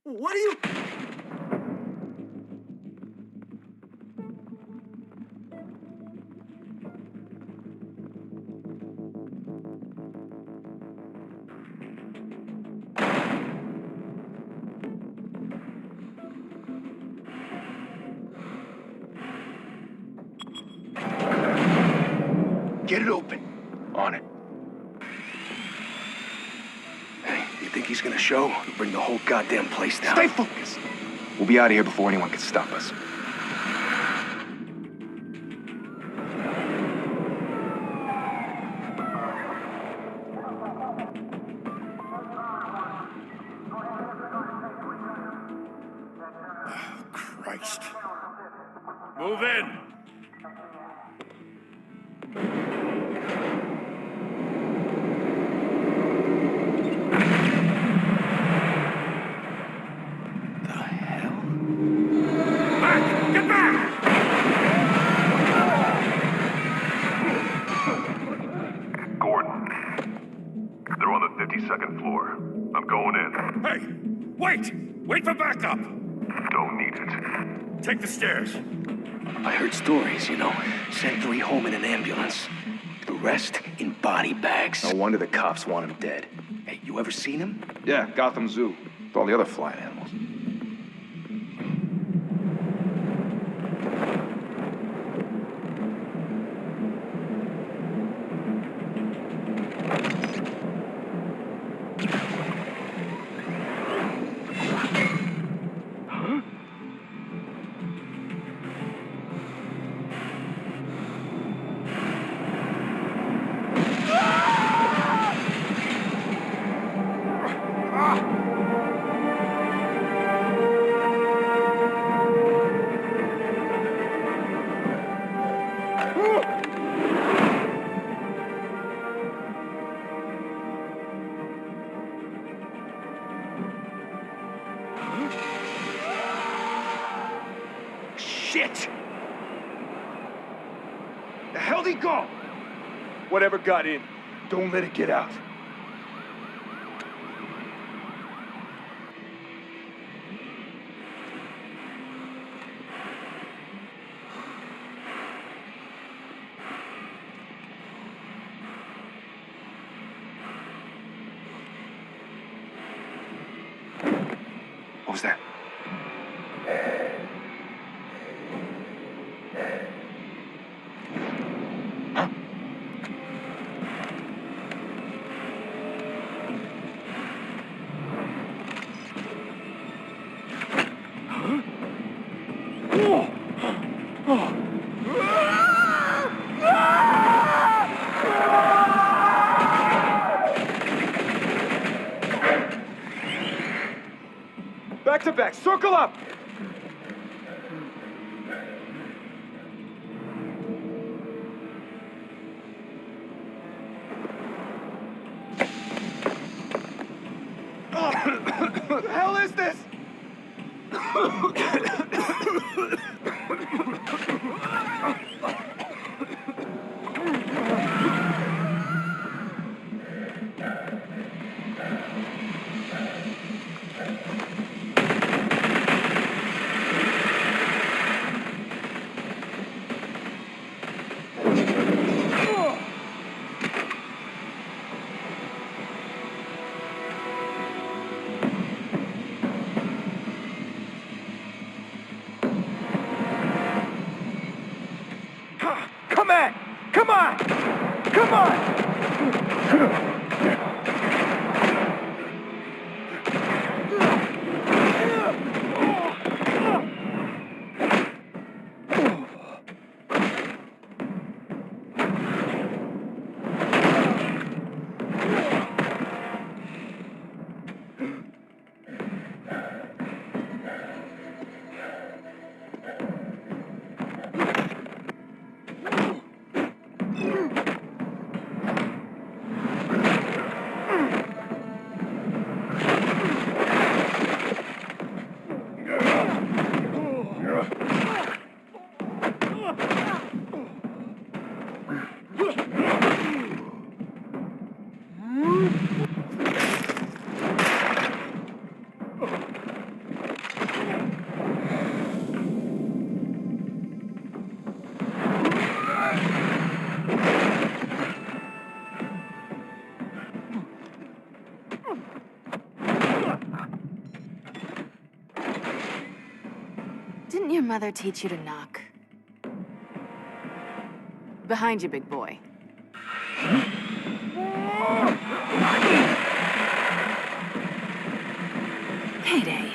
What are you... Get it open. On it. Hey, you think he's gonna show? He'll bring the whole goddamn place down. Stay focused. We'll be out of here before anyone can stop us. Christ. Move in. The hell? Back! Get back! Gordon, they're on the 52nd floor. I'm going in. Hey! Wait! Wait for backup! Don't need it. Take the stairs. I heard stories, you know. Sent 3 home in an ambulance. The rest in body bags. No wonder the cops want him dead. Hey, you ever seen him? Yeah, Gotham Zoo. With all the other flying animals. Shit! The hell'd he go? Whatever got in, don't let it get out. What was that? Huh? Back to back, circle up! What the hell is this? Come on! Come on! Come on! Didn't your mother teach you to knock? Behind you, big boy. Payday.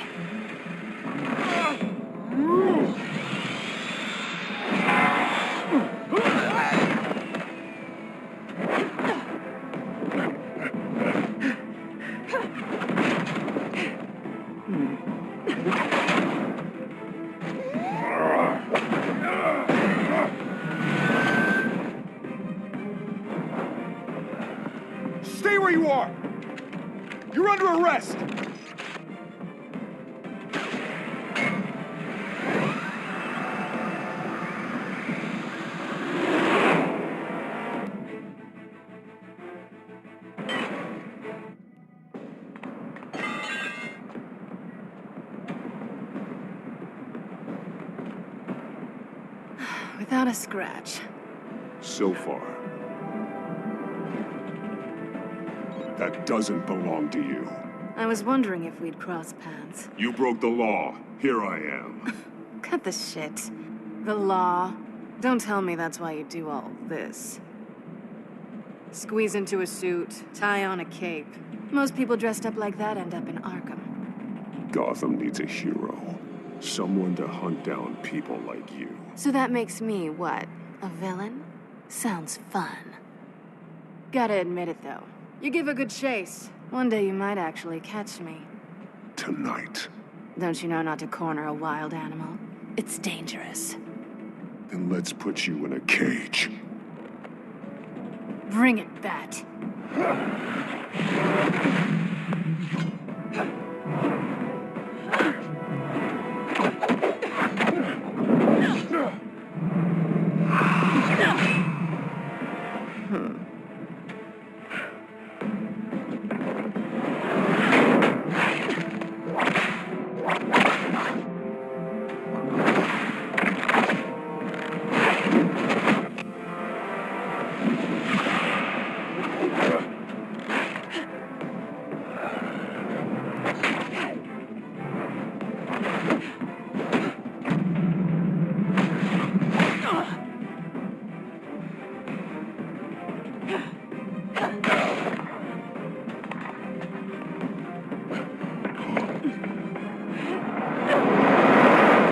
Stay where you are! You're under arrest! Without a scratch. So far. That doesn't belong to you. I was wondering if we'd cross paths. You broke the law. Here I am. Cut the shit. The law. Don't tell me that's why you do all this. Squeeze into a suit, tie on a cape. Most people dressed up like that end up in Arkham. Gotham needs a hero. Someone to hunt down people like you. So that makes me, what, a villain? Sounds fun. Gotta admit it, though. You give a good chase. One day you might actually catch me. Tonight. Don't you know not to corner a wild animal? It's dangerous. Then let's put you in a cage. Bring it, Bat.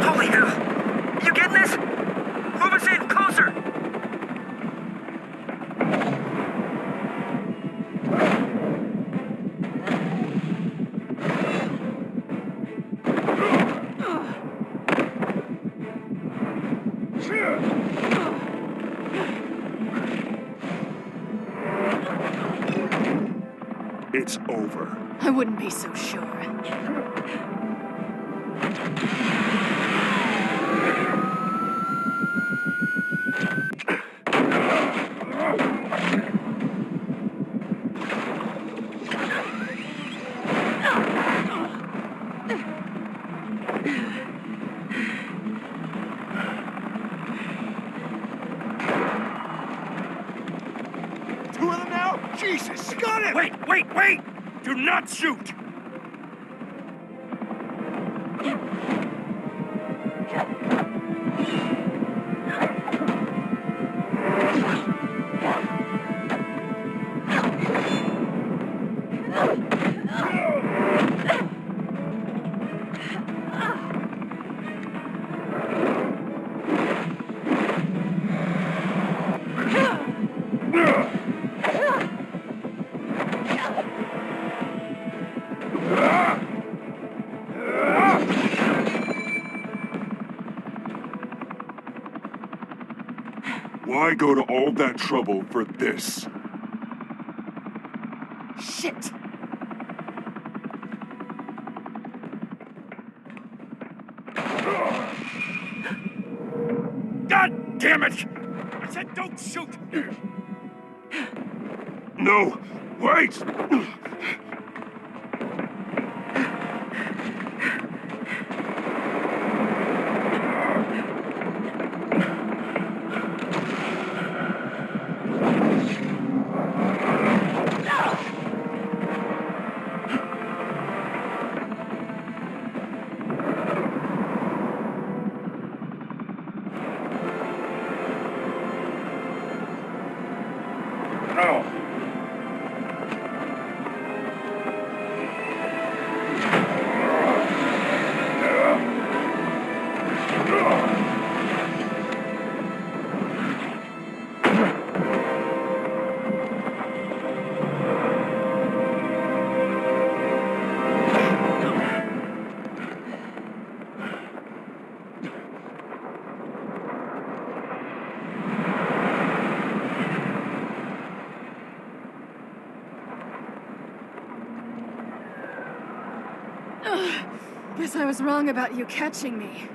Holy hell! You getting this? Move us in, closer! It's over. I wouldn't be so sure. Two of them now? Jesus! Got it! Wait, wait, wait! Do not shoot! Why go to all that trouble for this? Shit! God damn it! I said don't shoot! No! Wait! Guess I was wrong about you catching me.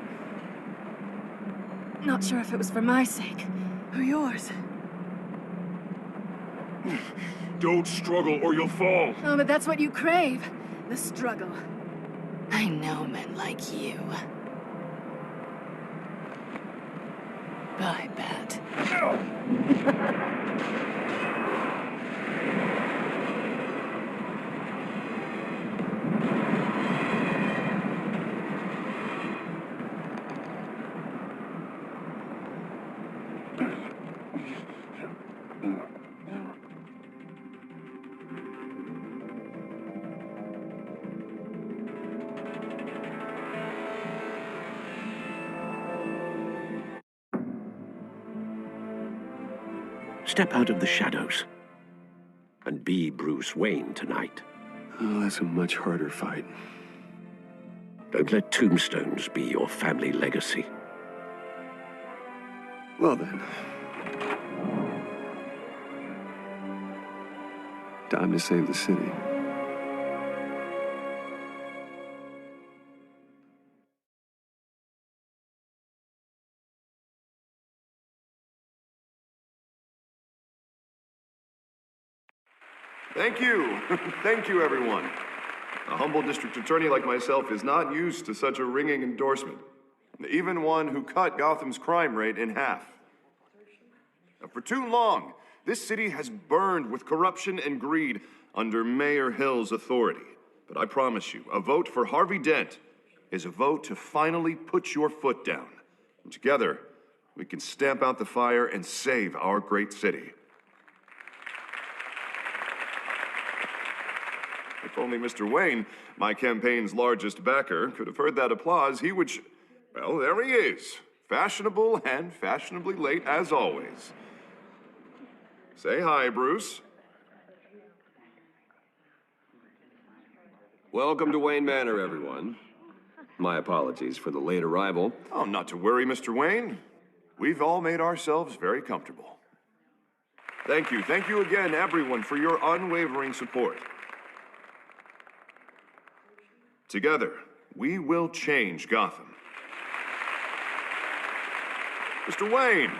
Not sure if it was for my sake or yours. Don't struggle or you'll fall. Oh, but that's what you crave. The struggle. I know men like you. I bet. Step out of the shadows and be Bruce Wayne tonight. Oh, that's a much harder fight. Don't let tombstones be your family legacy. Well then. Time to save the city. Thank you. Thank you, everyone. A humble district attorney like myself is not used to such a ringing endorsement. Even one who cut Gotham's crime rate in half. Now, for too long, this city has burned with corruption and greed under Mayor Hill's authority. But I promise you, a vote for Harvey Dent is a vote to finally put your foot down. And together, we can stamp out the fire and save our great city. If only Mr. Wayne, my campaign's largest backer, could have heard that applause, he would well, there he is. Fashionable and fashionably late as always. Say hi, Bruce. Welcome to Wayne Manor, everyone. My apologies for the late arrival. Oh, not to worry, Mr. Wayne. We've all made ourselves very comfortable. Thank you again, everyone, for your unwavering support. Together, we will change Gotham. Mr. Wayne,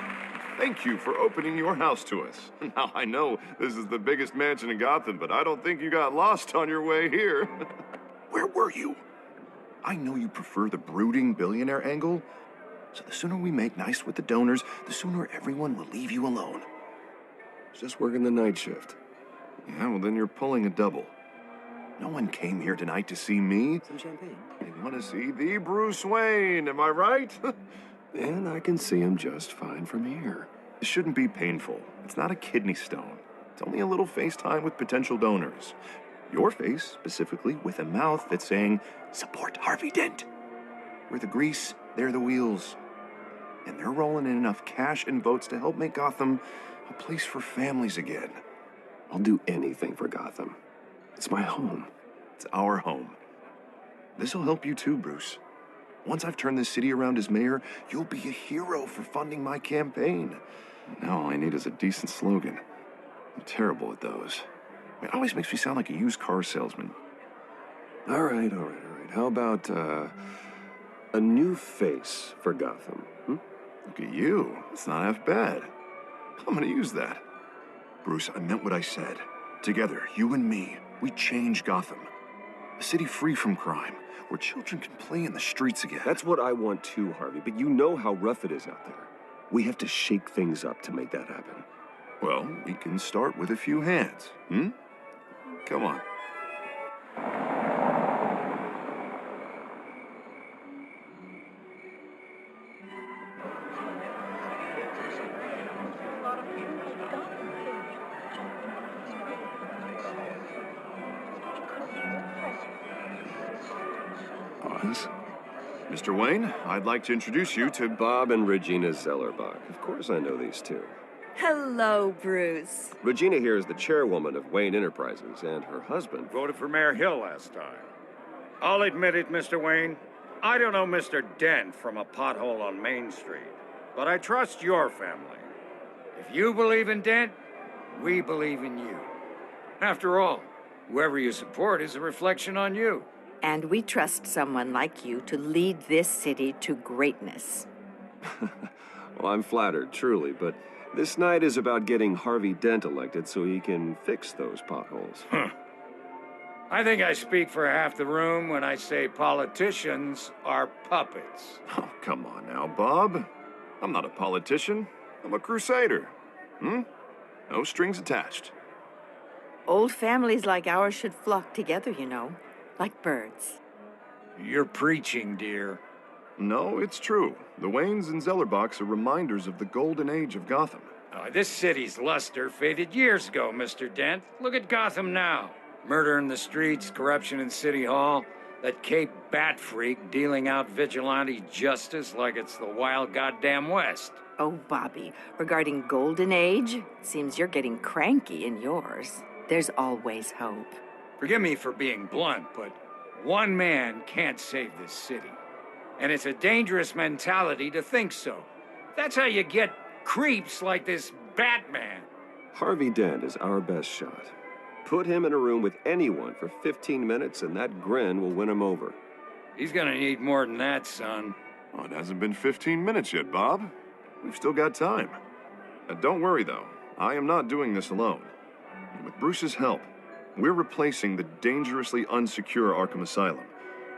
thank you for opening your house to us. Now, I know this is the biggest mansion in Gotham, but I don't think you got lost on your way here. Where were you? I know you prefer the brooding billionaire angle, so the sooner we make nice with the donors, the sooner everyone will leave you alone. Just working the night shift. Yeah, well, then you're pulling a double. No one came here tonight to see me. Some champagne. They want to see the Bruce Wayne, am I right? And I can see him just fine from here. This shouldn't be painful. It's not a kidney stone. It's only a little FaceTime with potential donors. Your face, specifically, with a mouth that's saying, support Harvey Dent. We're the grease, they're the wheels. And they're rolling in enough cash and votes to help make Gotham a place for families again. I'll do anything for Gotham. It's my home. It's our home. This'll help you too, Bruce. Once I've turned this city around as mayor, you'll be a hero for funding my campaign. Now all I need is a decent slogan. I'm terrible at those. It always makes me sound like a used car salesman. All right. How about, a new face for Gotham? Look at you. It's not half bad. I'm gonna use that. Bruce, I meant what I said. Together, you and me, we change Gotham. A city free from crime, where children can play in the streets again. That's what I want too, Harvey, but you know how rough it is out there. We have to shake things up to make that happen. Well, we can start with a few hands, Come on. Pause. Mr. Wayne, I'd like to introduce you to Bob and Regina Zellerbach. Of course I know these two. Hello, Bruce. Regina here is the chairwoman of Wayne Enterprises, and her husband... Voted for Mayor Hill last time. I'll admit it, Mr. Wayne. I don't know Mr. Dent from a pothole on Main Street, but I trust your family. If you believe in Dent, we believe in you. After all, whoever you support is a reflection on you. And we trust someone like you to lead this city to greatness. Well, I'm flattered, truly, but this night is about getting Harvey Dent elected so he can fix those potholes. I think I speak for half the room when I say politicians are puppets. Oh, come on now, Bob. I'm not a politician. I'm a crusader. No strings attached. Old families like ours should flock together, you know, like birds. You're preaching, dear. No, it's true. The Waynes and Zellerbachs are reminders of the golden age of Gotham. This city's luster faded years ago, Mr. Dent. Look at Gotham now. Murder in the streets, corruption in City Hall, that Cape Bat freak dealing out vigilante justice like it's the wild goddamn West. Oh, Bobby, regarding Golden Age, seems you're getting cranky in yours. There's always hope. Forgive me for being blunt, but one man can't save this city. And it's a dangerous mentality to think so. That's how you get creeps like this Batman. Harvey Dent is our best shot. Put him in a room with anyone for 15 minutes and that grin will win him over. He's gonna need more than that, son. Oh, it hasn't been 15 minutes yet, Bob. We've still got time. Don't worry, though. I am not doing this alone. With Bruce's help, we're replacing the dangerously unsecure Arkham Asylum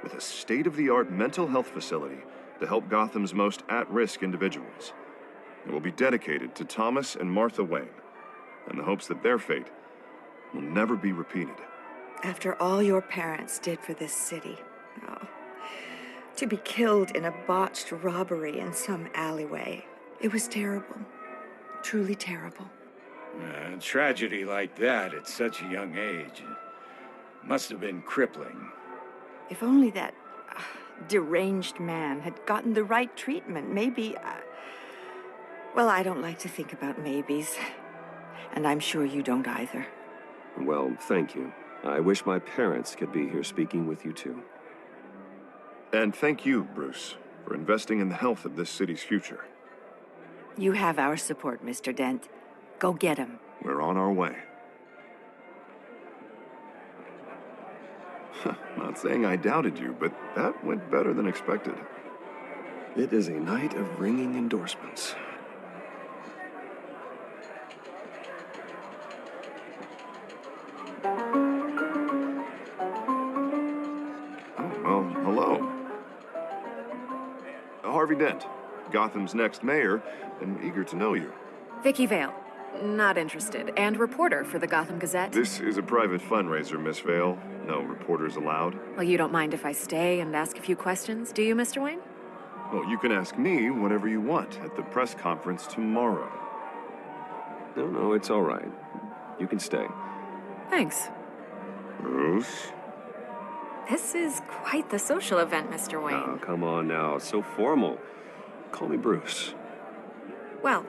with a state-of-the-art mental health facility to help Gotham's most at-risk individuals. It will be dedicated to Thomas and Martha Wayne, in the hopes that their fate will never be repeated. After all your parents did for this city, to be killed in a botched robbery in some alleyway, it was terrible. Truly terrible. A tragedy like that at such a young age must have been crippling. If only that deranged man had gotten the right treatment, maybe... well, I don't like to think about maybes. And I'm sure you don't either. Well, thank you. I wish my parents could be here speaking with you too. And thank you, Bruce, for investing in the health of this city's future. You have our support, Mr. Dent. Go get him. We're on our way. Not saying I doubted you, but that went better than expected. It is a night of ringing endorsements. Well, hello. Harvey Dent, Gotham's next mayor, and eager to know you. Vicky Vale. Not interested. And reporter for the Gotham Gazette. This is a private fundraiser, Miss Vale. No reporters allowed. Well, you don't mind if I stay and ask a few questions, do you, Mr. Wayne? Well, you can ask me whatever you want at the press conference tomorrow. No, it's all right. You can stay. Thanks. Bruce? This is quite the social event, Mr. Wayne. Oh, come on now. It's so formal. Call me Bruce. Well,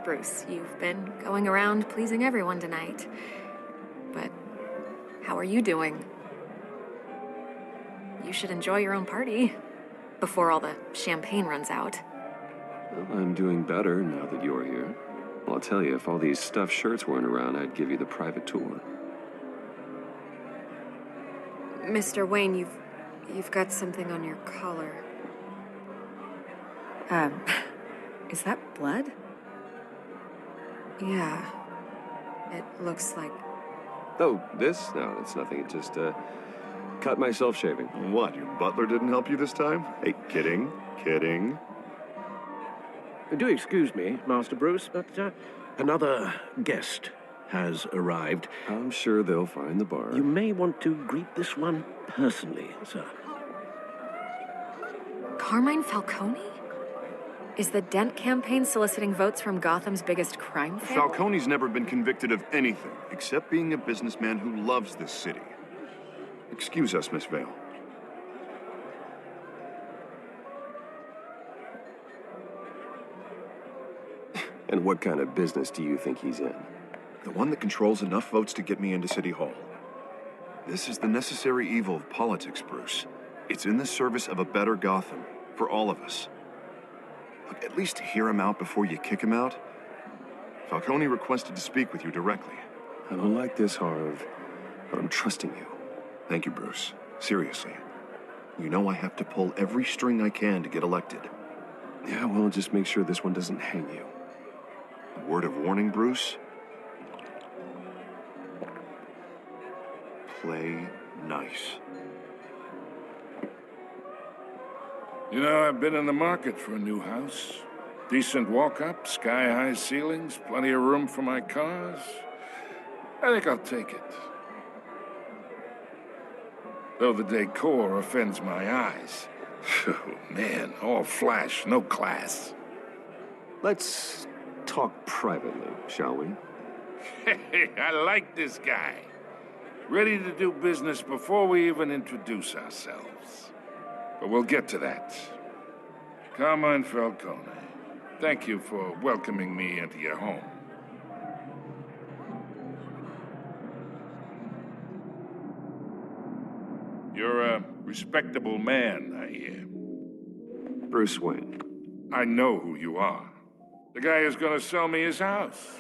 Bruce, you've been going around pleasing everyone tonight. But how are you doing? You should enjoy your own party before all the champagne runs out. Well, I'm doing better now that you're here. Well, I'll tell you, if all these stuffed shirts weren't around, I'd give you the private tour. Mr. Wayne, you've got something on your collar. Is that blood? Yeah. It looks like... Oh, this? No, it's nothing. It just, cut myself shaving. What, your butler didn't help you this time? Hey, kidding. Do excuse me, Master Bruce, but another guest has arrived. I'm sure they'll find the bar. You may want to greet this one personally, sir. Carmine Falcone? Is the Dent campaign soliciting votes from Gotham's biggest crime family? Falcone's never been convicted of anything, except being a businessman who loves this city. Excuse us, Miss Vale. And what kind of business do you think he's in? The one that controls enough votes to get me into City Hall. This is the necessary evil of politics, Bruce. It's in the service of a better Gotham, for all of us. Look, at least hear him out before you kick him out. Falcone requested to speak with you directly. I don't like this, Harv, but I'm trusting you. Thank you, Bruce. Seriously. You know I have to pull every string I can to get elected. Yeah, well, just make sure this one doesn't hang you. A word of warning, Bruce? Play nice. You know, I've been in the market for a new house. Decent walk-up, sky-high ceilings, plenty of room for my cars. I think I'll take it. Though the decor offends my eyes. Oh, man, all flash, no class. Let's talk privately, shall we? Hey, I like this guy. Ready to do business before we even introduce ourselves. But we'll get to that. Carmine Falcone, thank you for welcoming me into your home. You're a respectable man, I hear. Bruce Wayne. I know who you are. The guy who's gonna sell me his house.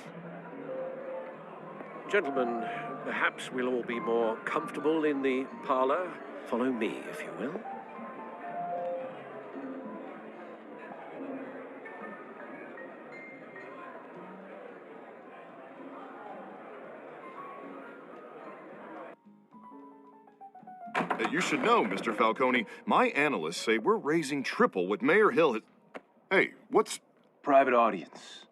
Gentlemen, perhaps we'll all be more comfortable in the parlor. Follow me, if you will. You should know, Mr. Falcone, my analysts say we're raising triple what Mayor Hill has... Hey, what's... Private audience.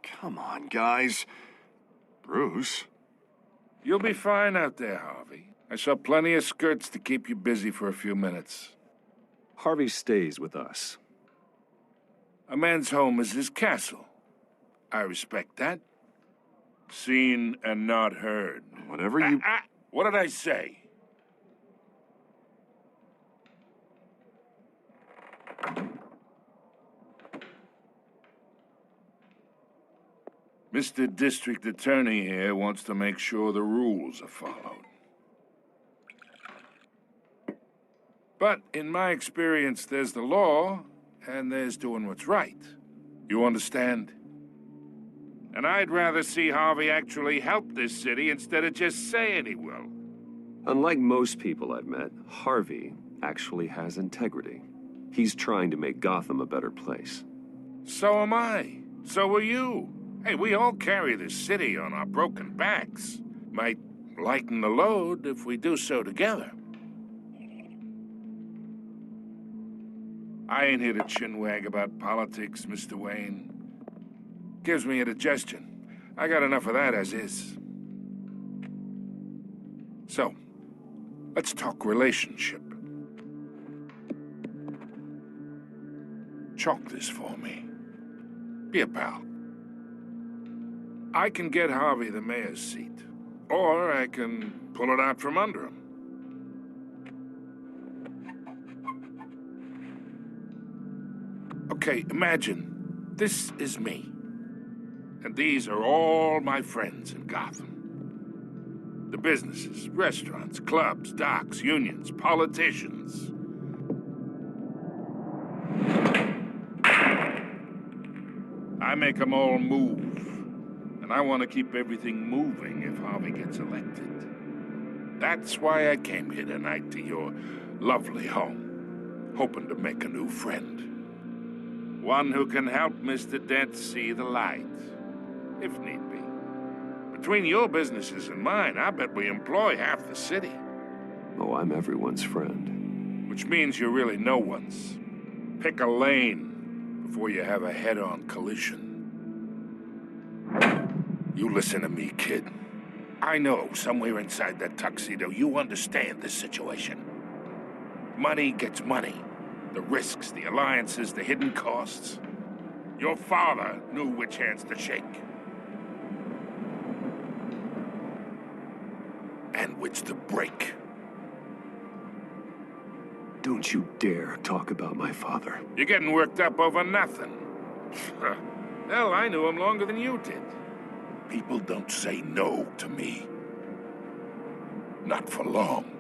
Come on, guys. Bruce? You'll be fine out there, Harvey. I saw plenty of skirts to keep you busy for a few minutes. Harvey stays with us. A man's home is his castle. I respect that. Seen and not heard. Whatever you... What did I say? Mr. District Attorney here wants to make sure the rules are followed. But in my experience, there's the law, and there's doing what's right. You understand? And I'd rather see Harvey actually help this city instead of just saying he will. Unlike most people I've met, Harvey actually has integrity. He's trying to make Gotham a better place. So am I. So are you. Hey, we all carry this city on our broken backs. Might lighten the load if we do so together. I ain't here to chinwag about politics, Mr. Wayne. Gives me indigestion. I got enough of that as is. So, let's talk relationship. Chalk this for me. Be a pal. I can get Harvey the mayor's seat, or I can pull it out from under him. Okay, imagine this is me, and these are all my friends in Gotham. The businesses, restaurants, clubs, docks, unions, politicians. I make them all move. And I want to keep everything moving if Harvey gets elected. That's why I came here tonight to your lovely home, hoping to make a new friend. One who can help Mr. Dent see the light, if need be. Between your businesses and mine, I bet we employ half the city. Oh, I'm everyone's friend. Which means you're really no one's. Pick a lane before you have a head-on collision. You listen to me, kid. I know somewhere inside that tuxedo you understand this situation. Money gets money. The risks, the alliances, the hidden costs. Your father knew which hands to shake. And which to break. Don't you dare talk about my father. You're getting worked up over nothing. Hell, I knew him longer than you did. People don't say no to me. Not for long.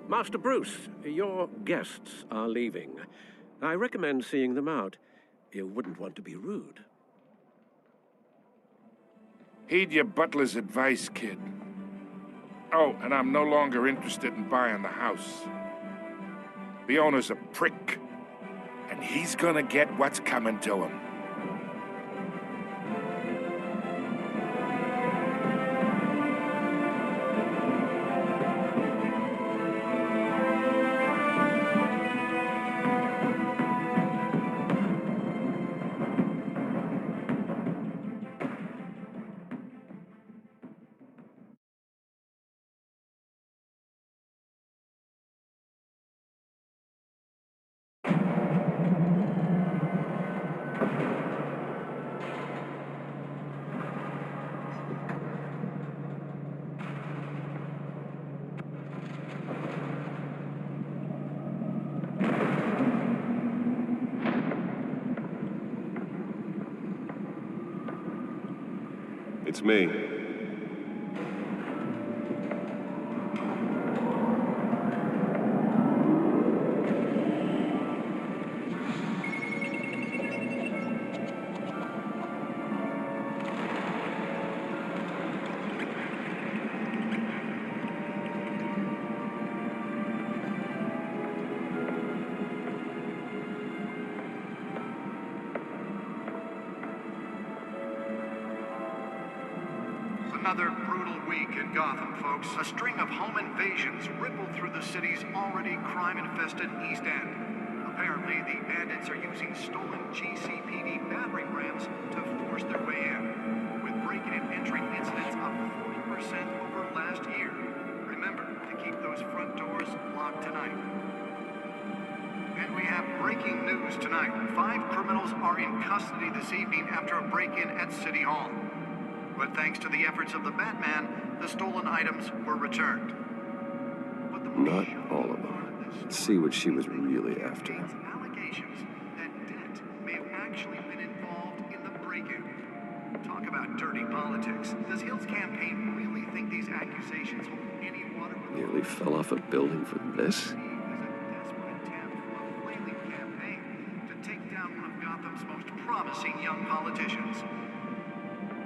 Master Bruce, your guests are leaving. I recommend seeing them out. You wouldn't want to be rude. Heed your butler's advice, kid. Oh, and I'm no longer interested in buying the house. The owner's a prick, and he's gonna get what's coming to him. It's me. Another brutal week in Gotham, folks. A string of home invasions rippled through the city's already crime-infested East End. Apparently, the bandits are using stolen GCPD battering rams to force their way in, with break-in and entry incidents up 40% over last year. Remember to keep those front doors locked tonight. And we have breaking news tonight. 5 criminals are in custody this evening after a break-in at City Hall. But thanks to the efforts of the Batman, the stolen items were returned. But the Not all of them. Let's see what she was really after. Allegations that Dent may have actually been involved in the break-in. Talk about dirty politics. Does Hill's campaign really think these accusations hold any water? Nearly fell off a building for this? As a desperate attempt from a flailing campaign to take down one of Gotham's most promising young politicians.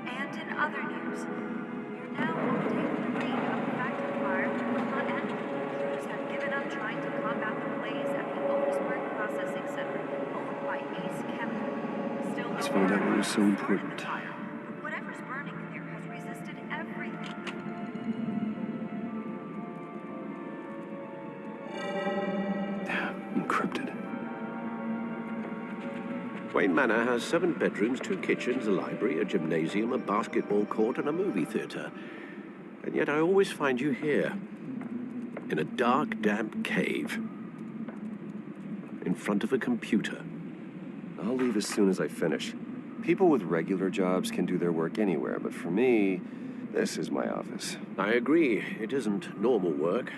And in other news, you're now on day 3 of the factory fire in Los Angeles. Crews have given up trying to combat the blaze at the Otisburg Processing Center, owned by Ace Chemical. Still, Let's find out what was so important. But whatever's burning in there has resisted everything. Encrypted. Wayne Manor has 7 bedrooms, 2 kitchens, a library, a gymnasium, a basketball court, and a movie theater. And yet I always find you here, in a dark, damp cave, in front of a computer. I'll leave as soon as I finish. People with regular jobs can do their work anywhere, but for me, this is my office. I agree. It isn't normal work.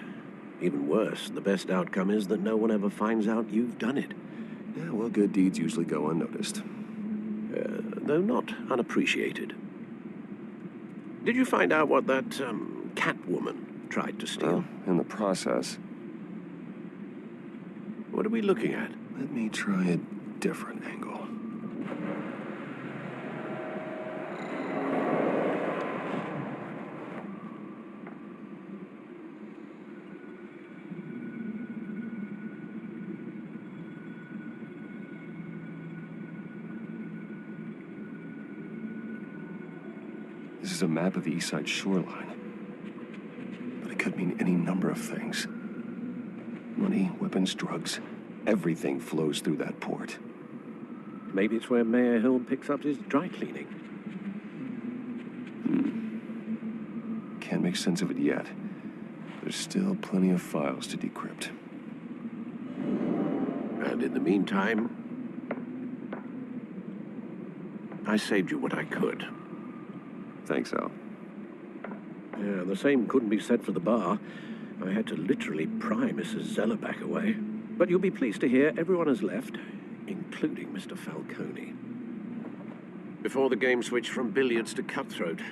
Even worse, the best outcome is that no one ever finds out you've done it. Yeah, well, good deeds usually go unnoticed. Though not unappreciated. Did you find out what that, Catwoman tried to steal? Well, in the process. What are we looking at? Let me try a different angle. This is a map of the East Side shoreline. But it could mean any number of things. Money, weapons, drugs, everything flows through that port. Maybe it's where Mayor Hill picks up his dry cleaning. Can't make sense of it yet. There's still plenty of files to decrypt. And in the meantime, I saved you what I could. Thanks, Al. Yeah, the same couldn't be said for the bar. I had to literally pry Mrs. Zeller back away. But you'll be pleased to hear everyone has left, including Mr. Falcone. Before the game switched from billiards to cutthroat.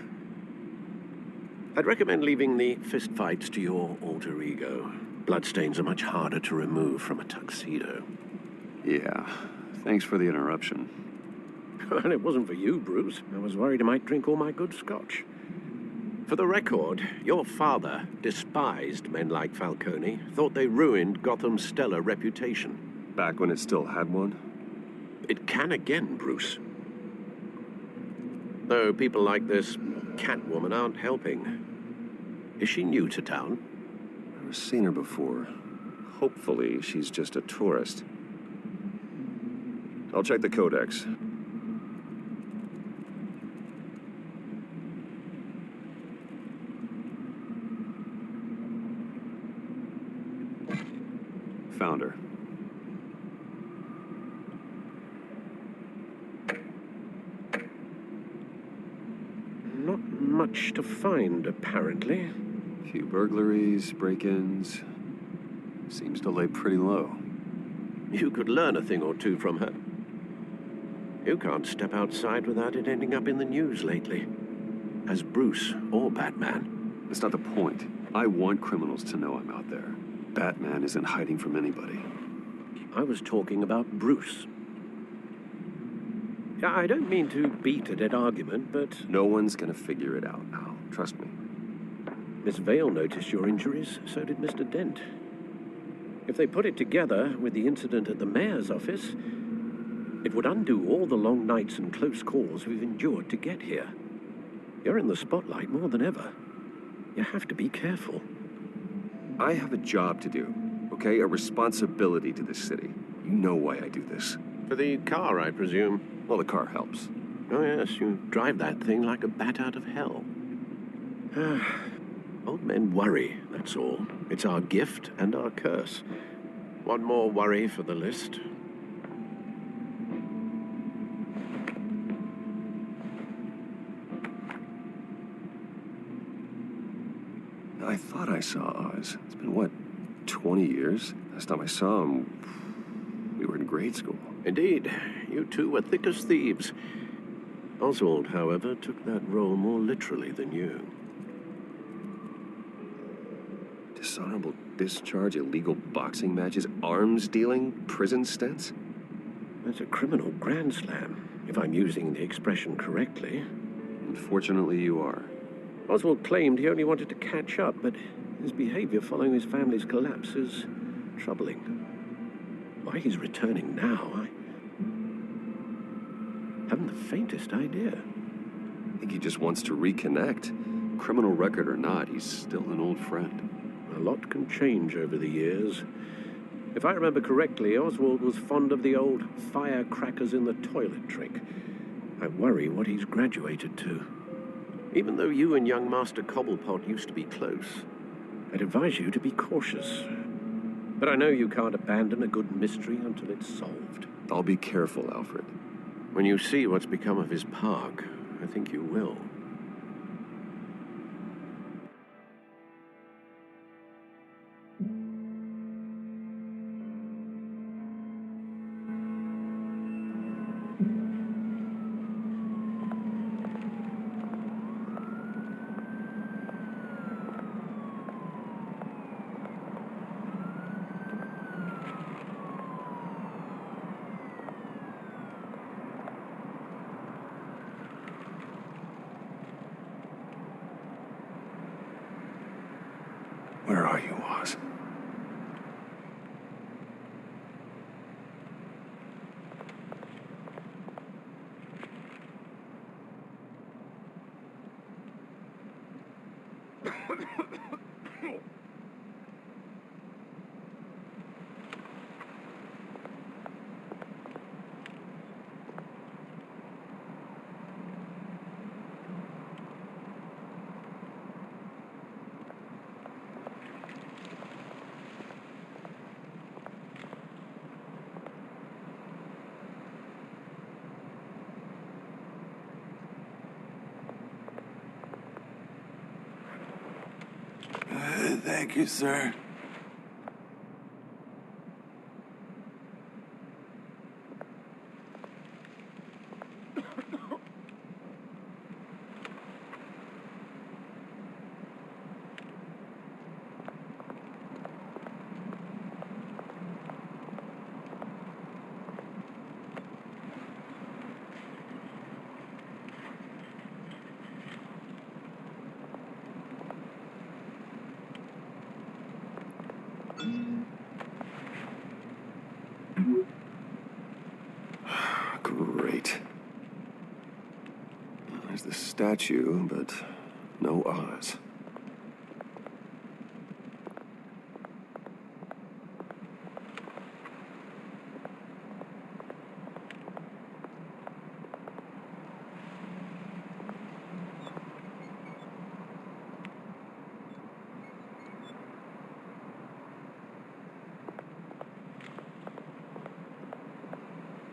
I'd recommend leaving the fistfights to your alter ego. Bloodstains are much harder to remove from a tuxedo. Yeah, thanks for the interruption. Well, it wasn't for you, Bruce. I was worried I might drink all my good scotch. For the record, your father despised men like Falcone, thought they ruined Gotham's stellar reputation. Back when it still had one? It can again, Bruce. Though people like this Catwoman aren't helping. Is she new to town? I've never seen her before. Hopefully, she's just a tourist. I'll check the codex. Found her. Not much to find, apparently. A few burglaries, break-ins. Seems to lay pretty low. You could learn a thing or two from her. You can't step outside without it ending up in the news lately. As Bruce or Batman. That's not the point. I want criminals to know I'm out there. Batman isn't hiding from anybody. I was talking about Bruce. I don't mean to beat a dead argument, but... No one's gonna figure it out now. Trust me. Miss Vale noticed your injuries, so did Mr. Dent. If they put it together with the incident at the mayor's office, it would undo all the long nights and close calls we've endured to get here. You're in the spotlight more than ever. You have to be careful. I have a job to do, okay? A responsibility to this city. You know why I do this. For the car, I presume. Well, the car helps. Oh, yes, you drive that thing like a bat out of hell. Old men worry, that's all. It's our gift and our curse. One more worry for the list. I thought I saw Oz. It's been, what, 20 years? Last time I saw him, we were in grade school. Indeed. You two were thick as thieves. Oswald, however, took that role more literally than you. Dishonorable discharge, illegal boxing matches, arms dealing, prison stints? That's a criminal grand slam, if I'm using the expression correctly. Unfortunately, you are. Oswald claimed he only wanted to catch up, but his behavior following his family's collapse is troubling. Why he's returning now, I haven't the faintest idea. I think he just wants to reconnect. Criminal record or not, he's still an old friend. A lot can change over the years. If I remember correctly, Oswald was fond of the old firecrackers in the toilet trick. I worry what he's graduated to. Even though you and young Master Cobblepot used to be close, I'd advise you to be cautious. But I know you can't abandon a good mystery until it's solved. I'll be careful, Alfred. When you see what's become of his park, I think you will. Where are you, Oz? Thank you, sir. statue, but no Oz.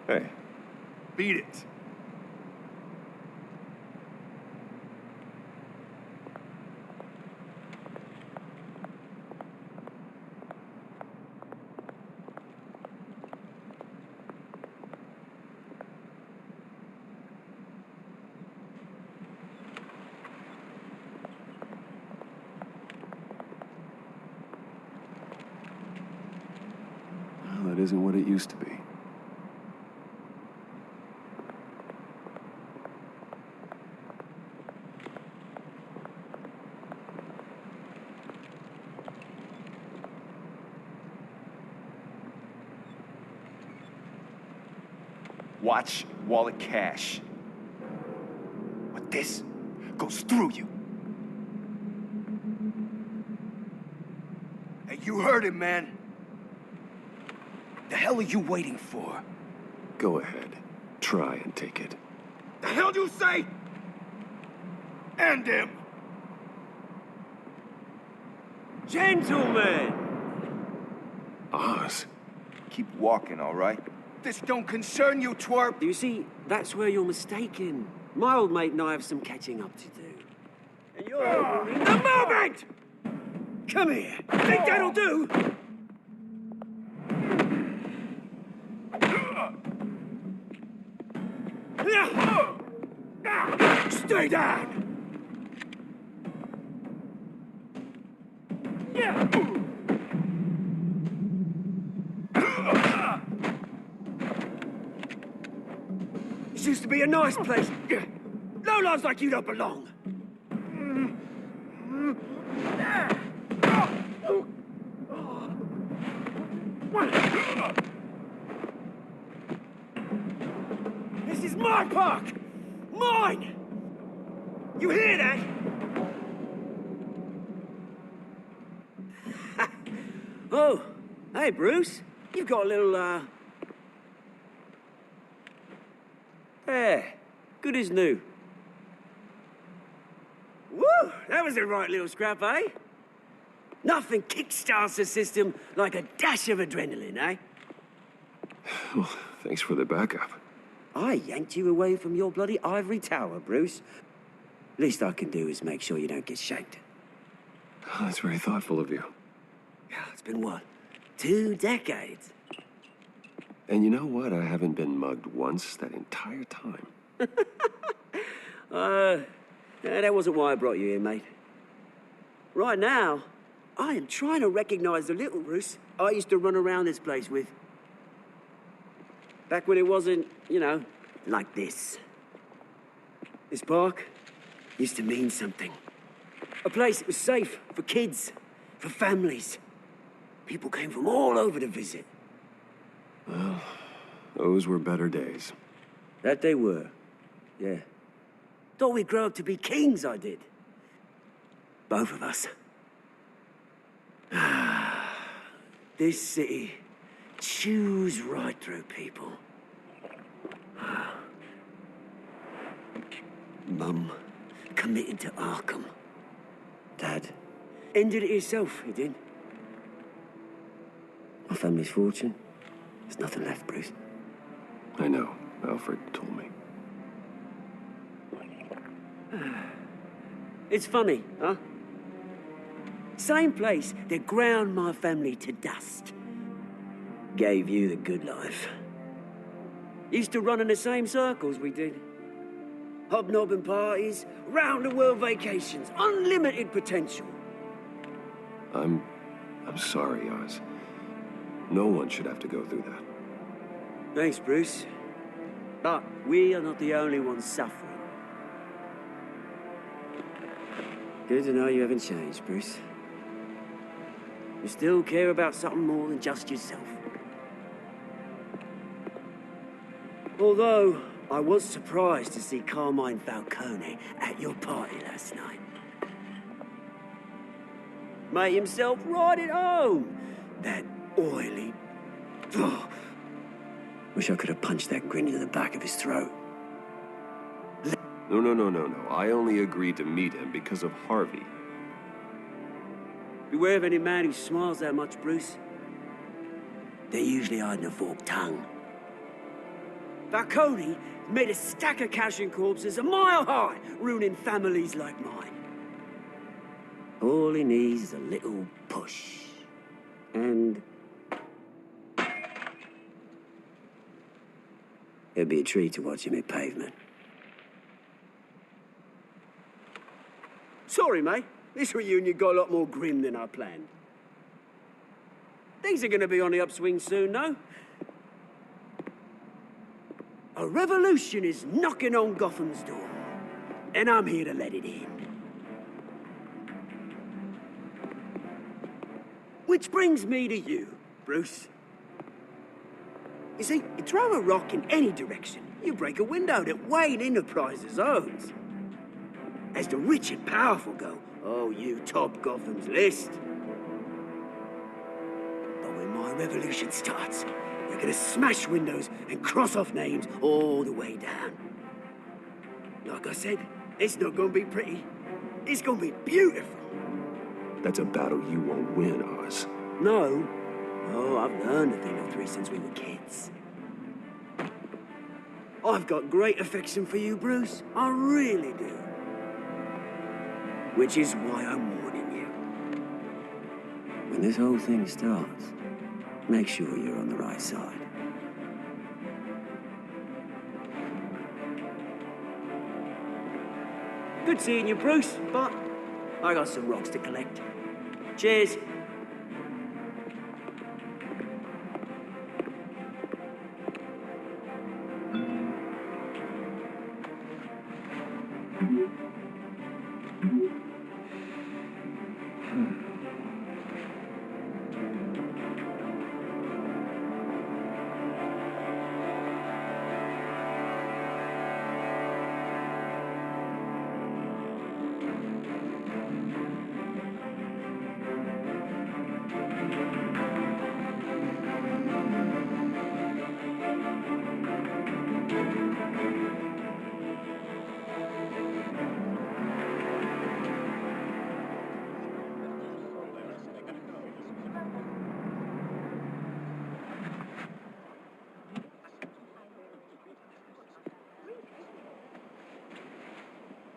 Hey. Beat it. Well, that isn't what it used to be. Watch wallet cash. But this goes through you. Hey, you heard him, man. The hell are you waiting for? Go ahead. Try and take it. The hell do you say? End him! Gentlemen! Oz? Keep walking, all right? This don't concern you, twerp! You see, that's where you're mistaken. My old mate and I have some catching up to do. And you're overruling the moment! Come here. Think that'll do? Stay down! This used to be a nice place. Lowlifes like you don't belong. This is my park! Mine! You hear that? Oh, hey, Bruce. You've got a little, Yeah, good as new. Woo! That was a right little scrap, eh? Nothing kickstarts the system like a dash of adrenaline, eh? Well, thanks for the backup. I yanked you away from your bloody ivory tower, Bruce. Least I can do is make sure you don't get shanked. Oh, that's very thoughtful of you. Yeah, it's been what? 2 decades? And you know what? I haven't been mugged once that entire time. That wasn't why I brought you here, mate. Right now, I am trying to recognize the little Bruce I used to run around this place with. Back when it wasn't, you know, like this. This park used to mean something. A place that was safe for kids, for families. People came from all over to visit. Well, those were better days. That they were, yeah. Thought we'd grow up to be kings, I did. Both of us. This city chews right through people. Mum committed to Arkham. Dad ended it himself, he did. My family's fortune. There's nothing left, Bruce. I know. Alfred told me. It's funny, huh? Same place that ground my family to dust. Gave you the good life. Used to run in the same circles we did. Hobnobbing parties, round-the-world vacations, unlimited potential. I'm sorry, Oz. No one should have to go through that. Thanks, Bruce. But we are not the only ones suffering. Good to know you haven't changed, Bruce. You still care about something more than just yourself. Although, I was surprised to see Carmine Falcone at your party last night. Made himself right at home. That oily... Oh. Wish I could have punched that grin into the back of his throat. No. I only agreed to meet him because of Harvey. Beware of any man who smiles that much, Bruce. They're usually hiding a forked tongue. Falcone made a stack of cashing corpses a mile high, ruining families like mine. All he needs is a little push. And... it'd be a treat to watch him hit pavement. Sorry, mate. This reunion got a lot more grim than I planned. Things are gonna be on the upswing soon, no? A revolution is knocking on Gotham's door, and I'm here to let it in. Which brings me to you, Bruce. You see, you throw a rock in any direction, you break a window that Wayne Enterprises owns. As the rich and powerful go, oh, you top Gotham's list. But when my revolution starts, you're gonna smash windows and cross off names all the way down. Like I said, it's not gonna be pretty. It's gonna be beautiful. That's a battle you won't win, Oz. No. Oh, I've learned a thing or three since we were kids. I've got great affection for you, Bruce. I really do. Which is why I'm warning you. When this whole thing starts, make sure you're on the right side. Good seeing you, Bruce, but I got some rocks to collect. Cheers.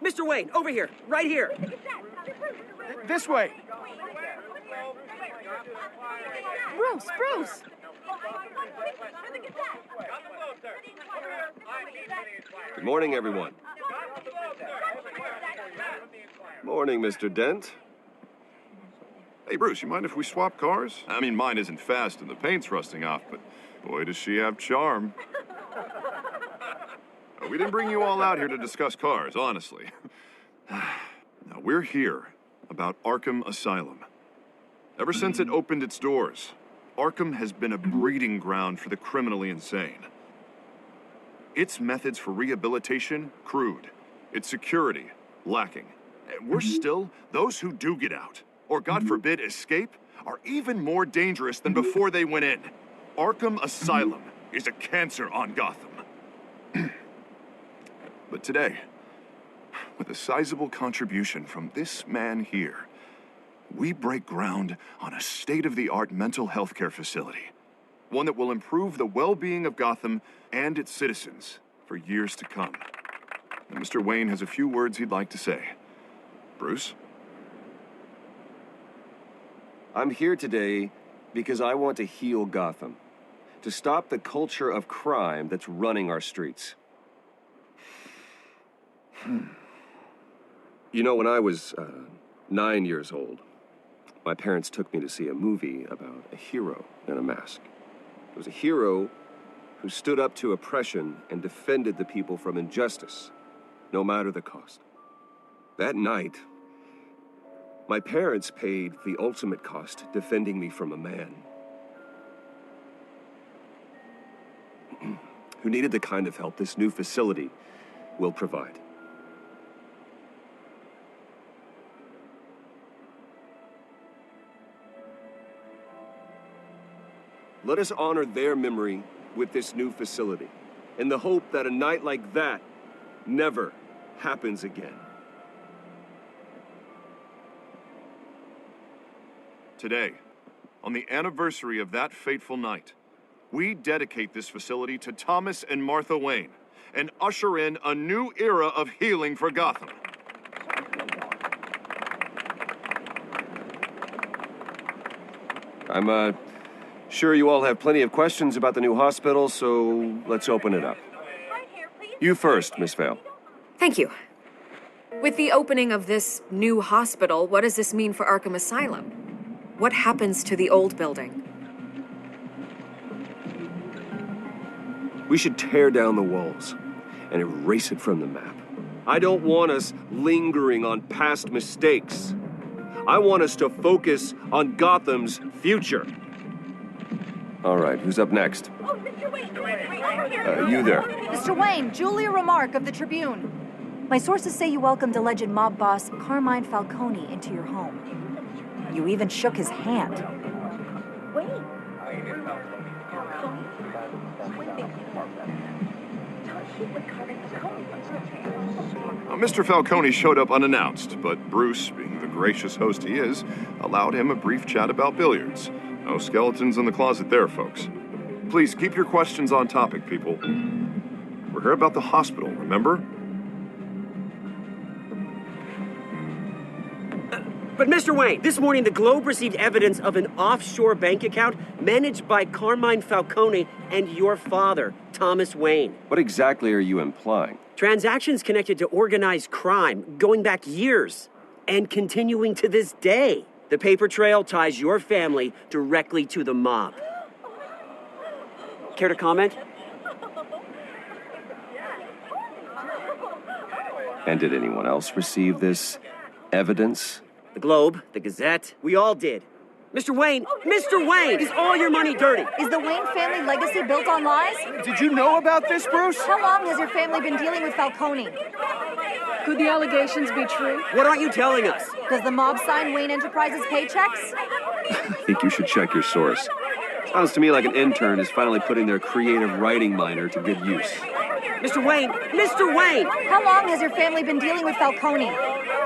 Mr. Wayne, over here, right here. This way. Bruce! Good morning, everyone. Morning, Mr. Dent. Hey, Bruce, you mind if we swap cars? I mean, mine isn't fast and the paint's rusting off, but boy, does she have charm. We didn't bring you all out here to discuss cars, honestly. Now, we're here about Arkham Asylum. Ever since it opened its doors, Arkham has been a breeding ground for the criminally insane. Its methods for rehabilitation, crude. Its security, lacking. And worse still, those who do get out, or God forbid, escape, are even more dangerous than before they went in. Arkham Asylum is a cancer on Gotham. But today, with a sizable contribution from this man here, we break ground on a state-of-the-art mental health care facility. One that will improve the well-being of Gotham and its citizens for years to come. And Mr. Wayne has a few words he'd like to say. Bruce? I'm here today because I want to heal Gotham. To stop the culture of crime that's running our streets. You know, when I was 9 years old, my parents took me to see a movie about a hero in a mask. It was a hero who stood up to oppression and defended the people from injustice, no matter the cost. That night, my parents paid the ultimate cost defending me from a man who needed the kind of help this new facility will provide. Let us honor their memory with this new facility, in the hope that a night like that never happens again. Today, on the anniversary of that fateful night, we dedicate this facility to Thomas and Martha Wayne and usher in a new era of healing for Gotham. I'm sure you all have plenty of questions about the new hospital, so let's open it up. You first, Miss Vale. Thank you. With the opening of this new hospital, what does this mean for Arkham Asylum? What happens to the old building? We should tear down the walls and erase it from the map. I don't want us lingering on past mistakes. I want us to focus on Gotham's future. All right, who's up next? Oh, Mr. Wayne! You there. Mr. Wayne, Julia Remark of the Tribune. My sources say you welcomed alleged mob boss Carmine Falcone into your home. You even shook his hand. Wait. Mr. Falcone showed up unannounced, but Bruce, being the gracious host he is, allowed him a brief chat about billiards. No skeletons in the closet there, folks. Please keep your questions on topic, people. We're here about the hospital, remember? But Mr. Wayne, this morning the Globe received evidence of an offshore bank account managed by Carmine Falcone and your father, Thomas Wayne. What exactly are you implying? Transactions connected to organized crime going back years and continuing to this day. The paper trail ties your family directly to the mob. Care to comment? And did anyone else receive this evidence? The Globe, the Gazette, we all did. Mr. Wayne, is all your money dirty? Is the Wayne family legacy built on lies? Did you know about this, Bruce? How long has your family been dealing with Falcone? Could the allegations be true? What aren't you telling us? Does the mob sign Wayne Enterprises paychecks? I think you should check your source. Sounds to me like an intern is finally putting their creative writing minor to good use. Mr. Wayne! How long has your family been dealing with Falcone?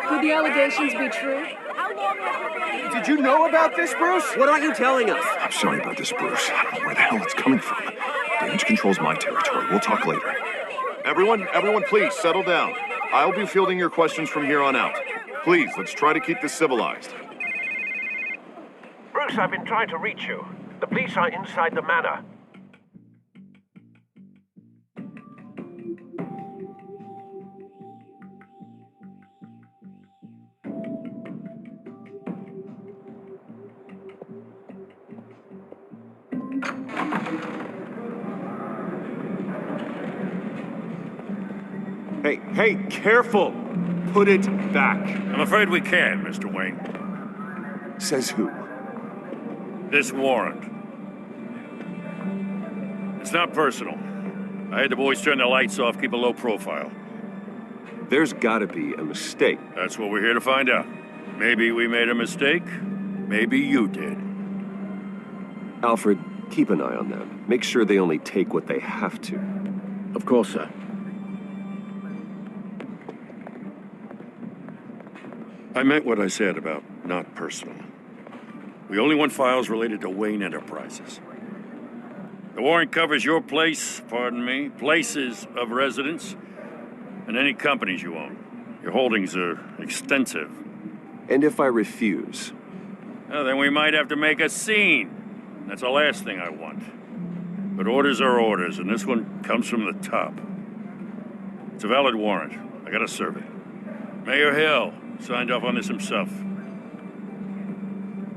Could the allegations be true? Did you know about this, Bruce? What aren't you telling us? I'm sorry about this, Bruce. I don't know where the hell it's coming from. Damage control's my territory. We'll talk later. Everyone, please, settle down. I'll be fielding your questions from here on out. Please, let's try to keep this civilized. Bruce, I've been trying to reach you. The police are inside the manor. Hey, careful! Put it back. I'm afraid we can, Mr. Wayne. Says who? This warrant. It's not personal. I had the boys turn the lights off, keep a low profile. There's gotta be a mistake. That's what we're here to find out. Maybe we made a mistake. Maybe you did. Alfred, keep an eye on them. Make sure they only take what they have to. Of course, sir. I meant what I said about not personal. We only want files related to Wayne Enterprises. The warrant covers your place, places of residence, and any companies you own. Your holdings are extensive. And if I refuse? Well, then we might have to make a scene. That's the last thing I want. But orders are orders, and this one comes from the top. It's a valid warrant. I gotta serve it. Mayor Hill signed off on this himself.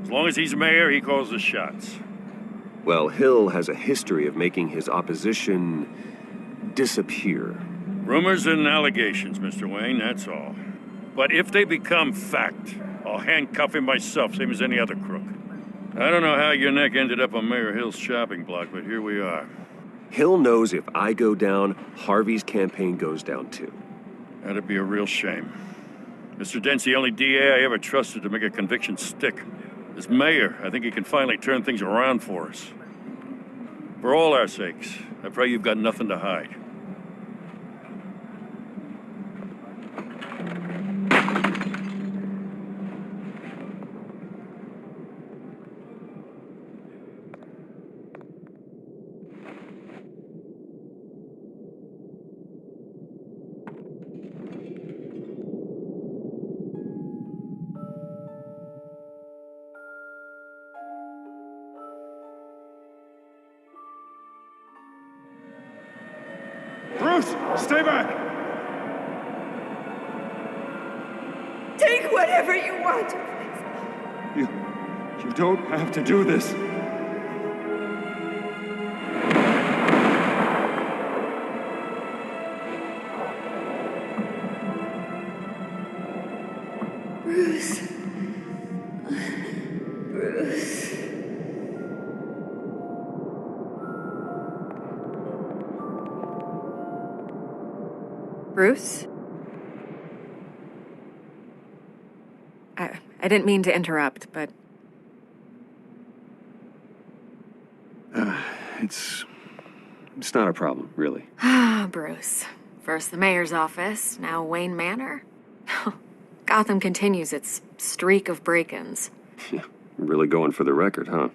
As long as he's mayor, he calls the shots. Well, Hill has a history of making his opposition disappear. Rumors and allegations, Mr. Wayne, that's all. But if they become fact, I'll handcuff him myself, same as any other crook. I don't know how your neck ended up on Mayor Hill's shopping block, but here we are. Hill knows if I go down, Harvey's campaign goes down too. That'd be a real shame. Mr. Dent's the only DA I ever trusted to make a conviction stick. As mayor, I think he can finally turn things around for us. For all our sakes, I pray you've got nothing to hide. Bruce, stay back! Take whatever you want. You don't have to do this. Bruce. Bruce. Bruce? I didn't mean to interrupt, but... It's not a problem, really. Ah, Bruce. First the mayor's office, now Wayne Manor. Gotham continues its streak of break-ins. Really going for the record, huh?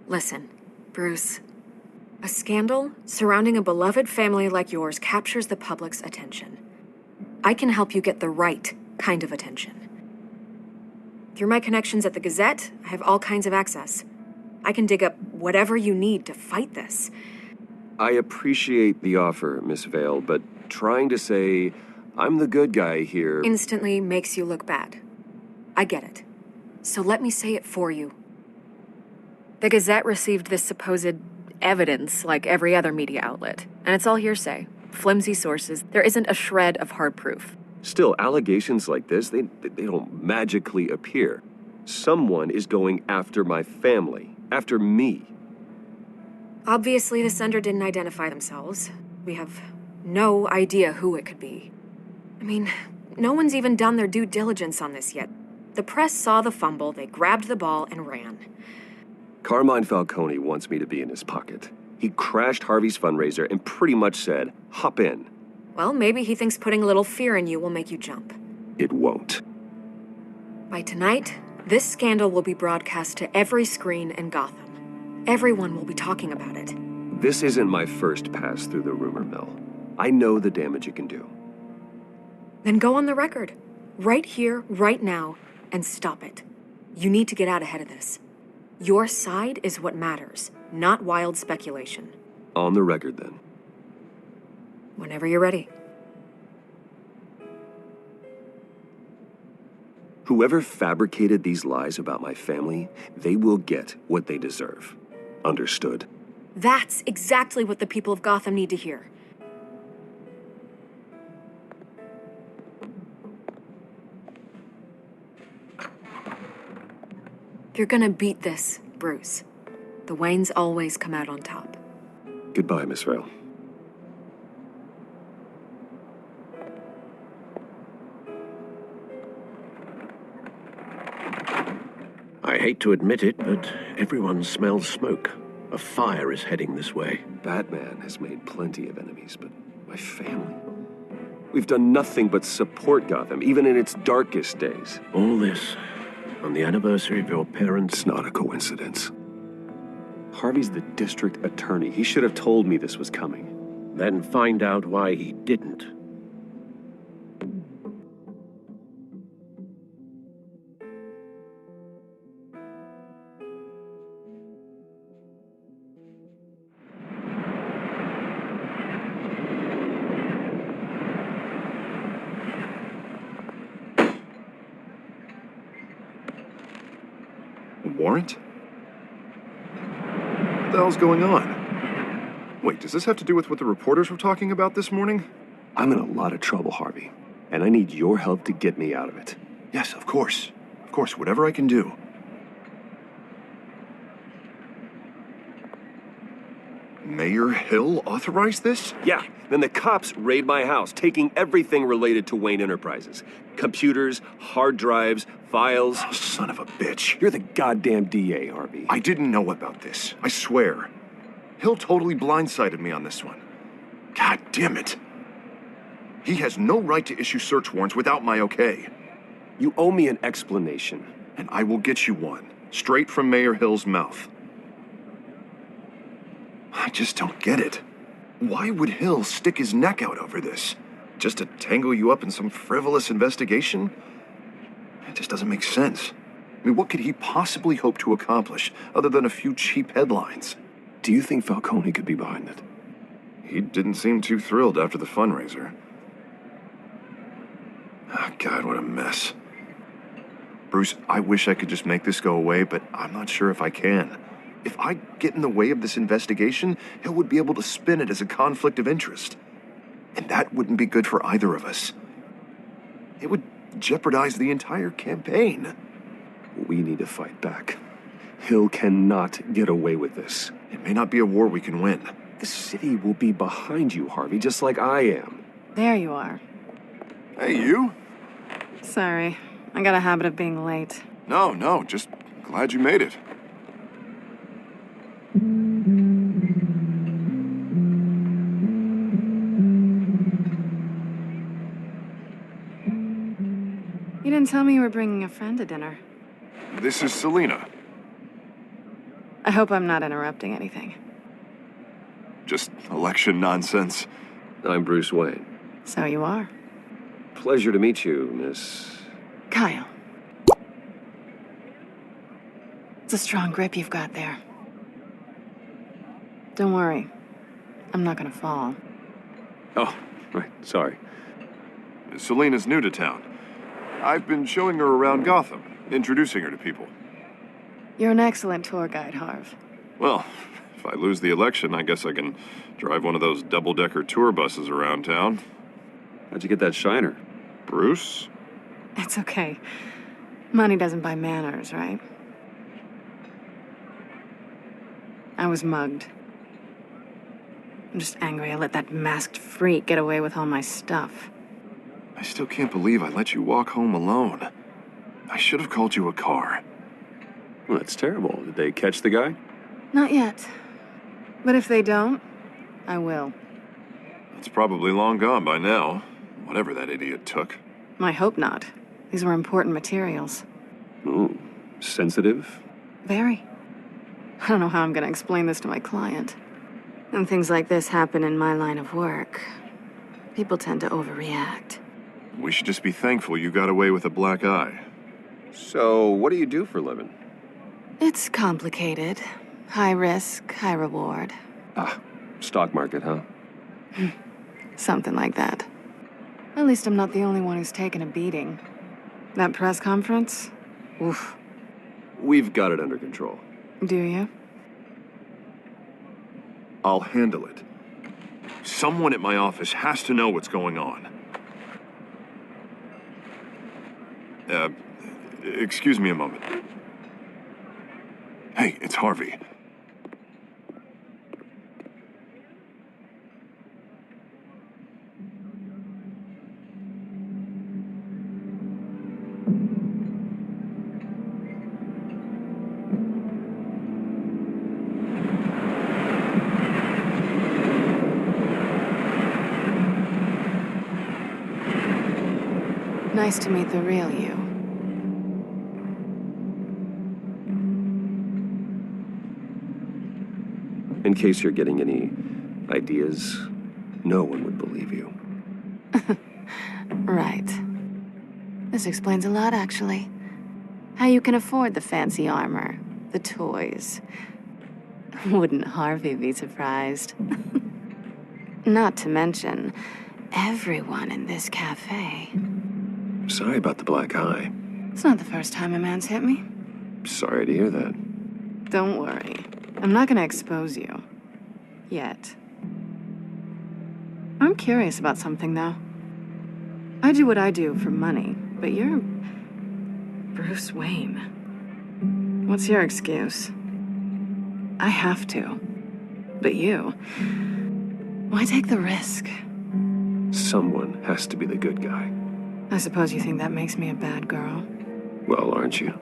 Listen, Bruce. A scandal surrounding a beloved family like yours captures the public's attention. I can help you get the right kind of attention. Through my connections at the Gazette, I have all kinds of access. I can dig up whatever you need to fight this. I appreciate the offer, Miss Vale, but trying to say I'm the good guy here... instantly makes you look bad. I get it. So let me say it for you. The Gazette received this supposed evidence like every other media outlet, and it's all hearsay. Flimsy sources. There isn't a shred of hard proof. Still, allegations like this, they don't magically appear. Someone is going after my family, after me. Obviously, the sender didn't identify themselves. We have no idea who it could be. I mean, no one's even done their due diligence on this yet. The press saw the fumble, they grabbed the ball and ran. Carmine Falcone wants me to be in his pocket. He crashed Harvey's fundraiser and pretty much said, hop in. Well, maybe he thinks putting a little fear in you will make you jump. It won't. By tonight, this scandal will be broadcast to every screen in Gotham. Everyone will be talking about it. This isn't my first pass through the rumor mill. I know the damage it can do. Then go on the record. Right here, right now, and stop it. You need to get out ahead of this. Your side is what matters, not wild speculation. On the record, then. Whenever you're ready. Whoever fabricated these lies about my family, they will get what they deserve. Understood? That's exactly what the people of Gotham need to hear. You're gonna beat this, Bruce. The Waynes always come out on top. Goodbye, Miss Vale. I hate to admit it, but everyone smells smoke. A fire is heading this way. Batman has made plenty of enemies, but my family... We've done nothing but support Gotham, even in its darkest days. All this on the anniversary of your parents'... It's not a coincidence. Harvey's the district attorney. He should have told me this was coming. Then find out why he didn't. Warrant? What the hell's going on? Wait, does this have to do with what the reporters were talking about this morning? I'm in a lot of trouble, Harvey, and I need your help to get me out of it. Yes, of course. Of course, whatever I can do. Mayor Hill authorized this? Yeah, then the cops raid my house, taking everything related to Wayne Enterprises. Computers, hard drives, files. Oh, son of a bitch. You're the goddamn DA, Harvey. I didn't know about this. I swear. Hill totally blindsided me on this one. God damn it. He has no right to issue search warrants without my okay. You owe me an explanation. And I will get you one, straight from Mayor Hill's mouth. I just don't get it. Why would Hill stick his neck out over this? Just to tangle you up in some frivolous investigation? It just doesn't make sense. I mean, what could he possibly hope to accomplish other than a few cheap headlines? Do you think Falcone could be behind it? He didn't seem too thrilled after the fundraiser. Oh, God, what a mess. Bruce, I wish I could just make this go away, but I'm not sure if I can. If I get in the way of this investigation, Hill would be able to spin it as a conflict of interest. And that wouldn't be good for either of us. It would jeopardize the entire campaign. We need to fight back. Hill cannot get away with this. It may not be a war we can win. The city will be behind you, Harvey, just like I am. There you are. Hey, you? Sorry, I got a habit of being late. No, just glad you made it. You didn't tell me you were bringing a friend to dinner. This is Selena. I hope I'm not interrupting anything. Just election nonsense. I'm Bruce Wayne. So you are. Pleasure to meet you, Miss... Kyle. It's a strong grip you've got there. Don't worry. I'm not gonna fall. Oh, right, sorry. Selena's new to town. I've been showing her around Gotham, introducing her to people. You're an excellent tour guide, Harv. Well, if I lose the election, I guess I can drive one of those double-decker tour buses around town. How'd you get that shiner? Bruce? It's okay. Money doesn't buy manners, right? I was mugged. I'm just angry I let that masked freak get away with all my stuff. I still can't believe I let you walk home alone. I should have called you a car. Well, that's terrible. Did they catch the guy? Not yet. But if they don't, I will. It's probably long gone by now, whatever that idiot took. I hope not. These were important materials. Ooh, sensitive? Very. I don't know how I'm going to explain this to my client. When things like this happen in my line of work, people tend to overreact. We should just be thankful you got away with a black eye. So, what do you do for a living? It's complicated. High risk, high reward. Ah, stock market, huh? Something like that. At least I'm not the only one who's taken a beating. That press conference? Oof. We've got it under control. Do you? I'll handle it. Someone at my office has to know what's going on. Excuse me a moment. Hey, it's Harvey. Nice to meet the real you. In case you're getting any ideas, no one would believe you. Right. This explains a lot, actually. How you can afford the fancy armor, the toys. Wouldn't Harvey be surprised? Not to mention, everyone in this cafe. Sorry about the black eye. It's not the first time a man's hit me. Sorry to hear that. Don't worry. I'm not gonna expose you. Yet. I'm curious about something, though. I do what I do for money, but you're... Bruce Wayne. What's your excuse? I have to. But you... why take the risk? Someone has to be the good guy. I suppose you think that makes me a bad girl. Well, aren't you?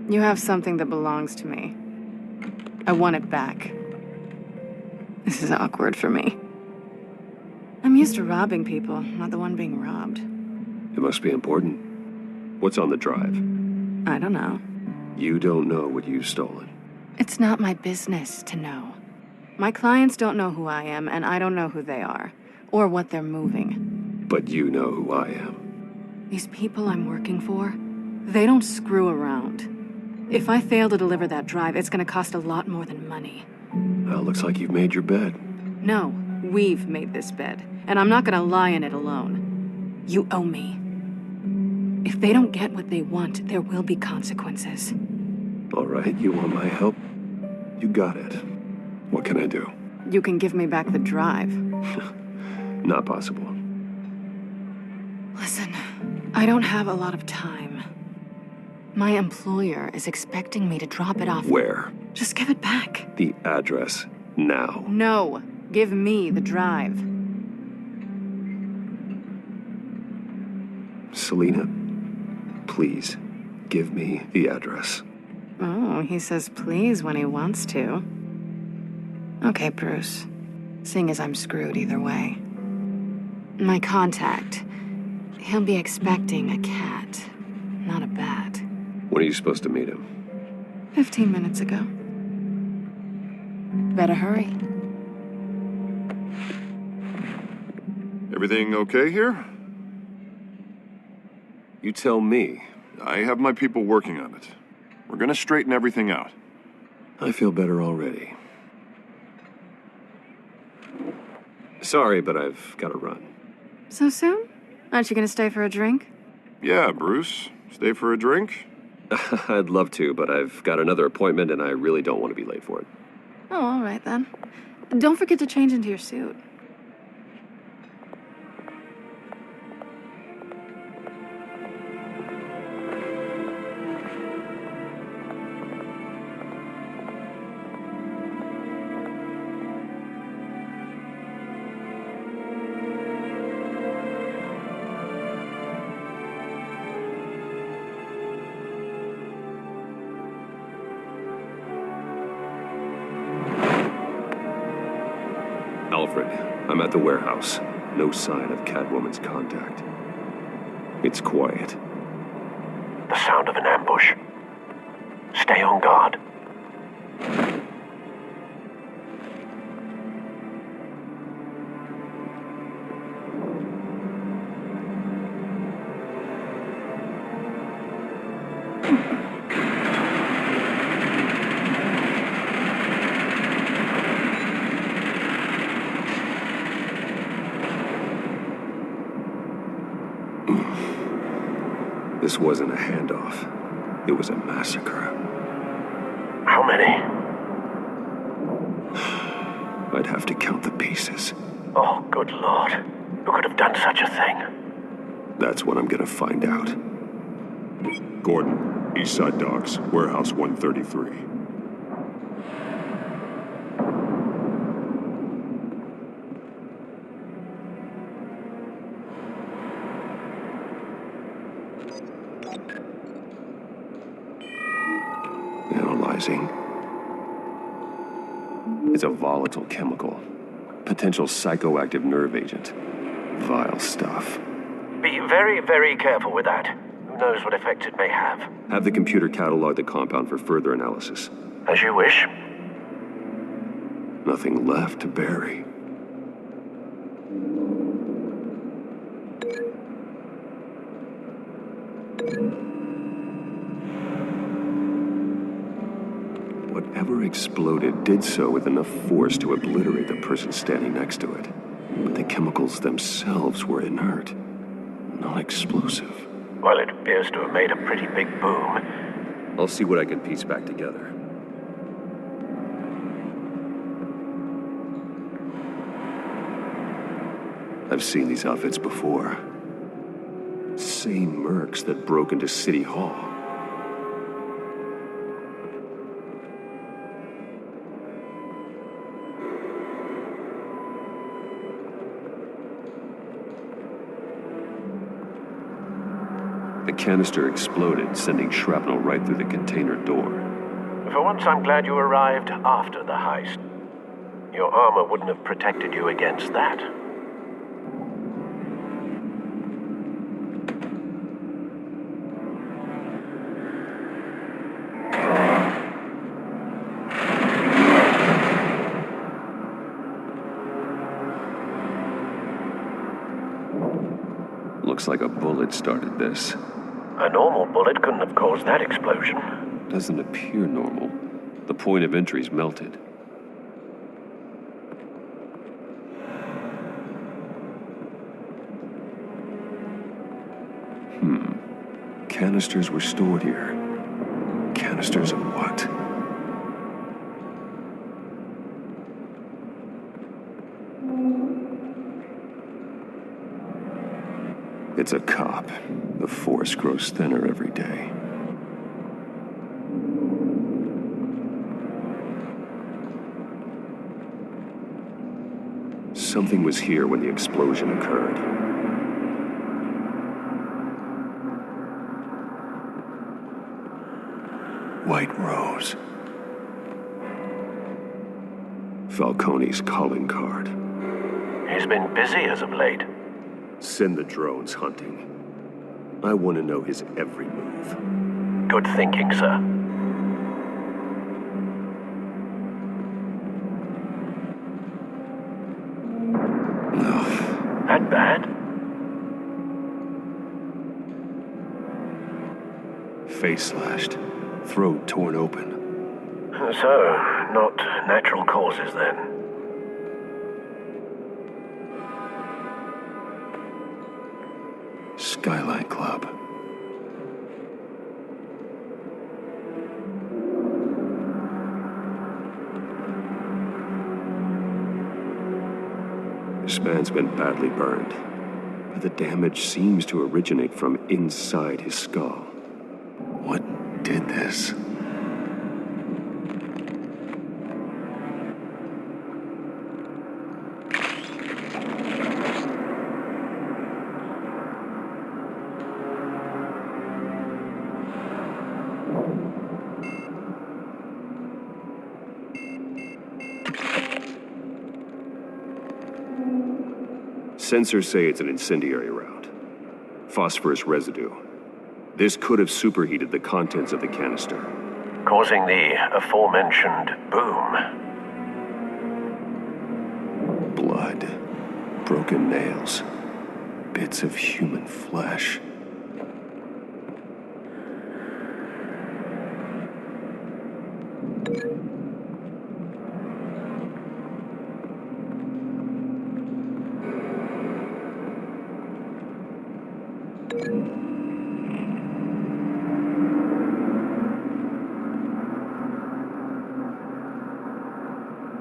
You have something that belongs to me. I want it back. This is awkward for me. I'm used to robbing people, not the one being robbed. It must be important. What's on the drive? I don't know. You don't know what you've stolen. It's not my business to know. My clients don't know who I am, and I don't know who they are, or what they're moving. But you know who I am. These people I'm working for, they don't screw around. If I fail to deliver that drive, it's gonna cost a lot more than money. Well, looks like you've made your bed. No, we've made this bed, and I'm not gonna lie in it alone. You owe me. If they don't get what they want, there will be consequences. All right, you want my help? You got it. What can I do? You can give me back the drive. Not possible. Listen, I don't have a lot of time. My employer is expecting me to drop it off. Where? Just give it back. The address, now. No, give me the drive. Selena, please, give me the address. Oh, he says please when he wants to. Okay, Bruce. Seeing as I'm screwed either way. My contact. He'll be expecting a cat, not a bat. When are you supposed to meet him? 15 minutes ago. Better hurry. Everything okay here? You tell me. I have my people working on it. We're gonna straighten everything out. I feel better already. Sorry, but I've got to run. So soon? Aren't you gonna stay for a drink? Yeah, Bruce. Stay for a drink? I'd love to, but I've got another appointment and I really don't want to be late for it. Oh, all right then. Don't forget to change into your suit. Alfred, I'm at the warehouse. No sign of Catwoman's contact. It's quiet. The sound of an ambush. Stay on guard. This wasn't a handoff. It was a massacre. How many? I'd have to count the pieces. Oh, good Lord. Who could have done such a thing? That's what I'm gonna find out. Gordon, East Side Docks, Warehouse 133. Analyzing. It's a volatile chemical. Potential psychoactive nerve agent. Vile stuff. Be very, very careful with that. Who knows what effect it may have. Have the computer catalog the compound for further analysis. As you wish. Nothing left to bury. Whatever exploded did so with enough force to obliterate the person standing next to it. But the chemicals themselves were inert, not explosive. Well, it appears to have made a pretty big boom. I'll see what I can piece back together. I've seen these outfits before. Same mercs that broke into City Hall. The canister exploded, sending shrapnel right through the container door. For once, I'm glad you arrived after the heist. Your armor wouldn't have protected you against that. Looks like a bullet started this. A normal bullet couldn't have caused that explosion. Doesn't appear normal. The point of entry's melted. Canisters were stored here. Canisters of what? It's a cop. The force grows thinner every day. Something was here when the explosion occurred. White Rose. Falcone's calling card. He's been busy as of late. Send the drones hunting. I want to know his every move. Good thinking, sir. That bad? Face slashed. Throat torn open. So, not natural causes then. Skyline Club. This man's been badly burned, but the damage seems to originate from inside his skull. What did this? Sensors say it's an incendiary round. Phosphorus residue. This could have superheated the contents of the canister, causing the aforementioned boom. Blood. Broken nails. Bits of human flesh.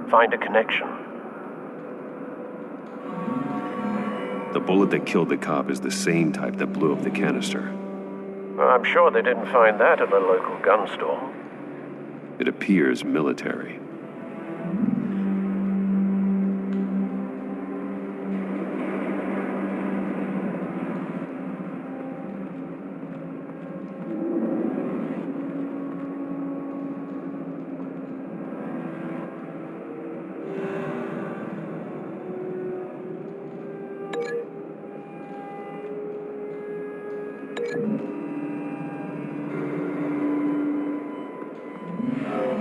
Find a connection. The bullet that killed the cop is the same type that blew up the canister. I'm sure they didn't find that at a local gun store. It appears military.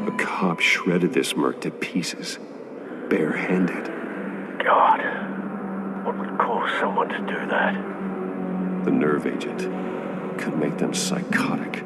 A cop shredded this merc to pieces, barehanded. God, what would cause someone to do that? The nerve agent could make them psychotic.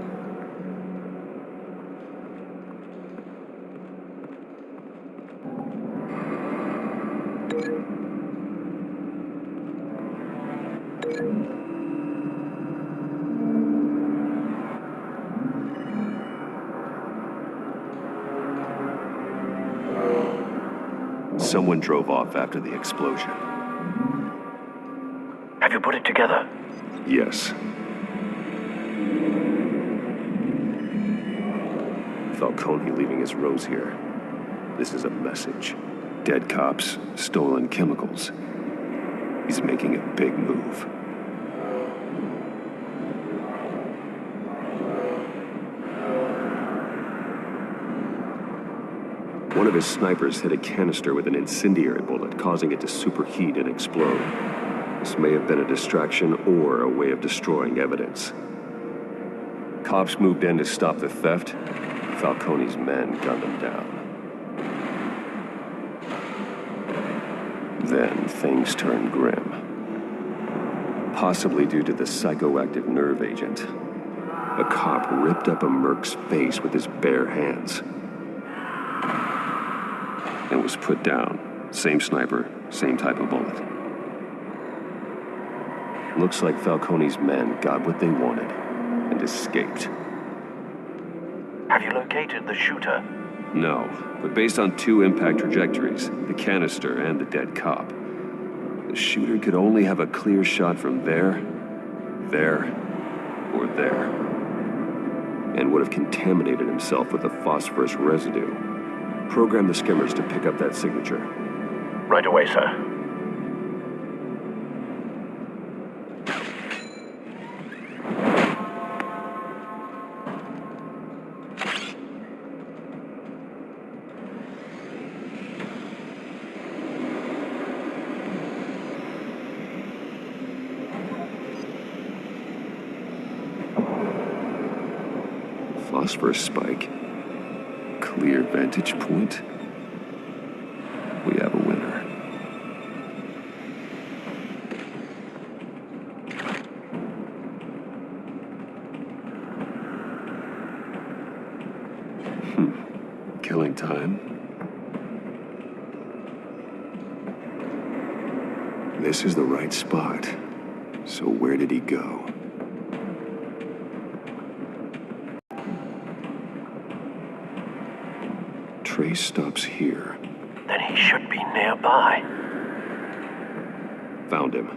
Someone drove off after the explosion. Have you put it together? Yes. Falcone leaving his rose here. This is a message. Dead cops, stolen chemicals. He's making a big move. One of his snipers hit a canister with an incendiary bullet, causing it to superheat and explode. This may have been a distraction or a way of destroying evidence. Cops moved in to stop the theft. Falcone's men gunned him down. Then things turned grim. Possibly due to the psychoactive nerve agent. A cop ripped up a merc's face with his bare hands. And was put down. Same sniper, same type of bullet. Looks like Falcone's men got what they wanted and escaped. Have you located the shooter? No, but based on 2 impact trajectories, the canister and the dead cop, the shooter could only have a clear shot from there, or there, and would have contaminated himself with the phosphorus residue. Program the skimmers to pick up that signature. Right away, sir. Phosphorus spike. Clear vantage point. We have a winner. Killing time. This is the right spot. So where did he go? Trace stops here. Then he should be nearby. Found him.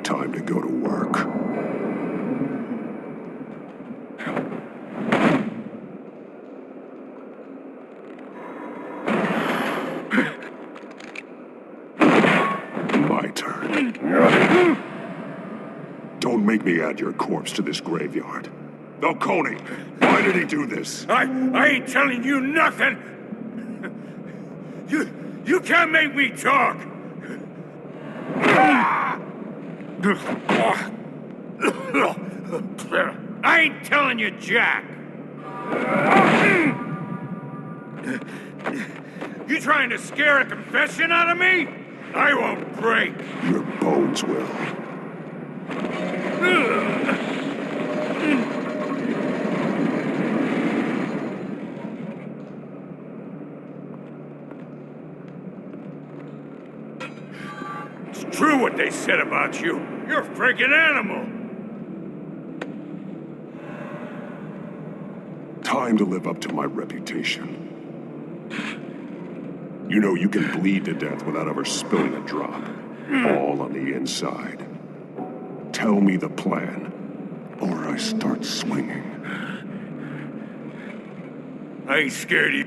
Time to go to work. My turn. Don't make me add your corpse to this graveyard. Falcone, why did he do this? I ain't telling you nothing! You can't make me talk! I ain't telling you jack! You trying to scare a confession out of me? I won't break! Your bones will. True what they said about you. You're a freaking animal. Time to live up to my reputation. You know you can bleed to death without ever spilling a drop. All on the inside. Tell me the plan, or I start swinging. I ain't scared of you.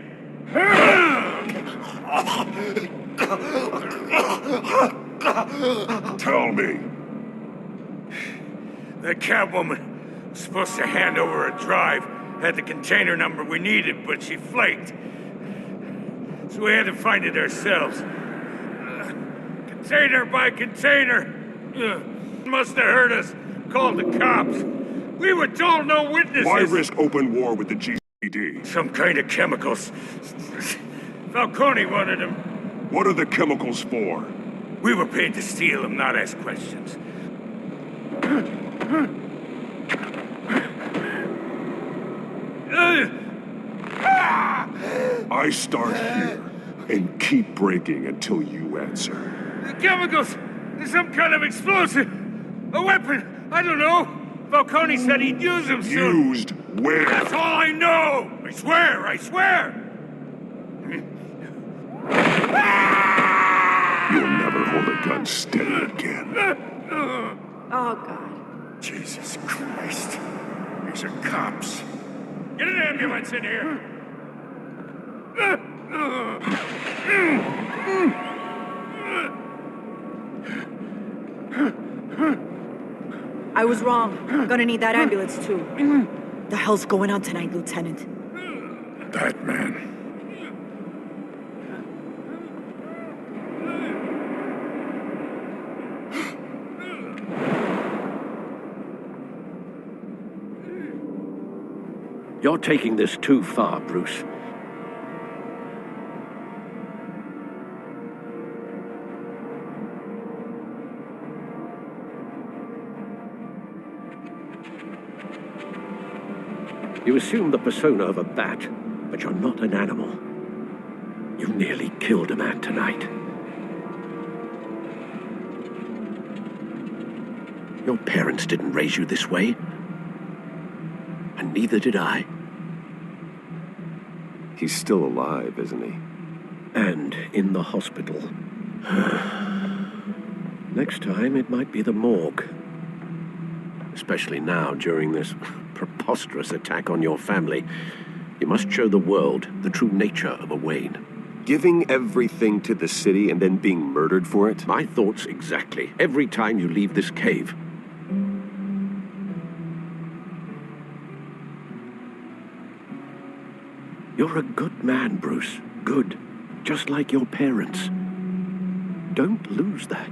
Tell me. That Catwoman was supposed to hand over a drive, had the container number we needed, but she flaked. So we had to find it ourselves. Container by container. Must have heard us. Called the cops. We were told no witnesses. Why risk open war with the GD? Some kind of chemicals. Falcone wanted them. What are the chemicals for? We were paid to steal them, not ask questions. I start here and keep breaking until you answer. The chemicals! There's some kind of explosive! A weapon! I don't know! Falcone said he'd use them soon! Used where? That's all I know! I swear! I swear! You'll never hold a gun steady again. Oh, God. Jesus Christ. These are cops. Get an ambulance in here! I was wrong. I'm gonna need that ambulance, too. The hell's going on tonight, Lieutenant? that man. You're taking this too far, Bruce. You assume the persona of a bat, but you're not an animal. You nearly killed a man tonight. Your parents didn't raise you this way. And neither did I. He's still alive, isn't he? And in the hospital. Next time, it might be the morgue. Especially now, during this preposterous attack on your family. You must show the world the true nature of a Wayne. Giving everything to the city and then being murdered for it? My thoughts exactly. Every time you leave this cave. You're a good man, Bruce. Good. Just like your parents. Don't lose that.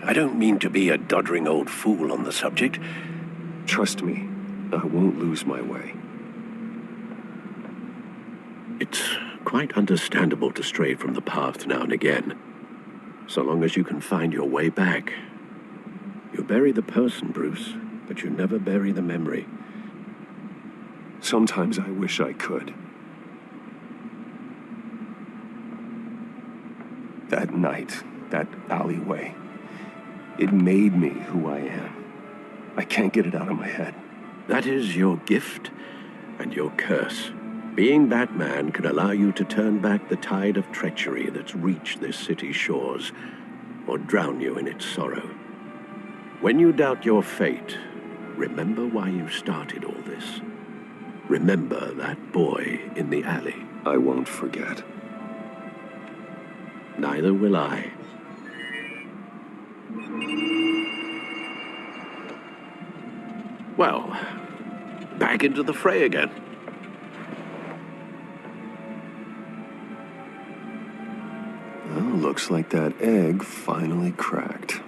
I don't mean to be a doddering old fool on the subject. Trust me, I won't lose my way. It's quite understandable to stray from the path now and again. So long as you can find your way back. You bury the person, Bruce, but you never bury the memory. Sometimes I wish I could. That night, that alleyway, it made me who I am. I can't get it out of my head. That is your gift and your curse. Being Batman can allow you to turn back the tide of treachery that's reached this city's shores, or drown you in its sorrow. When you doubt your fate, remember why you started all this. Remember that boy in the alley. I won't forget. Neither will I. Well, back into the fray again. Well, looks like that egg finally cracked.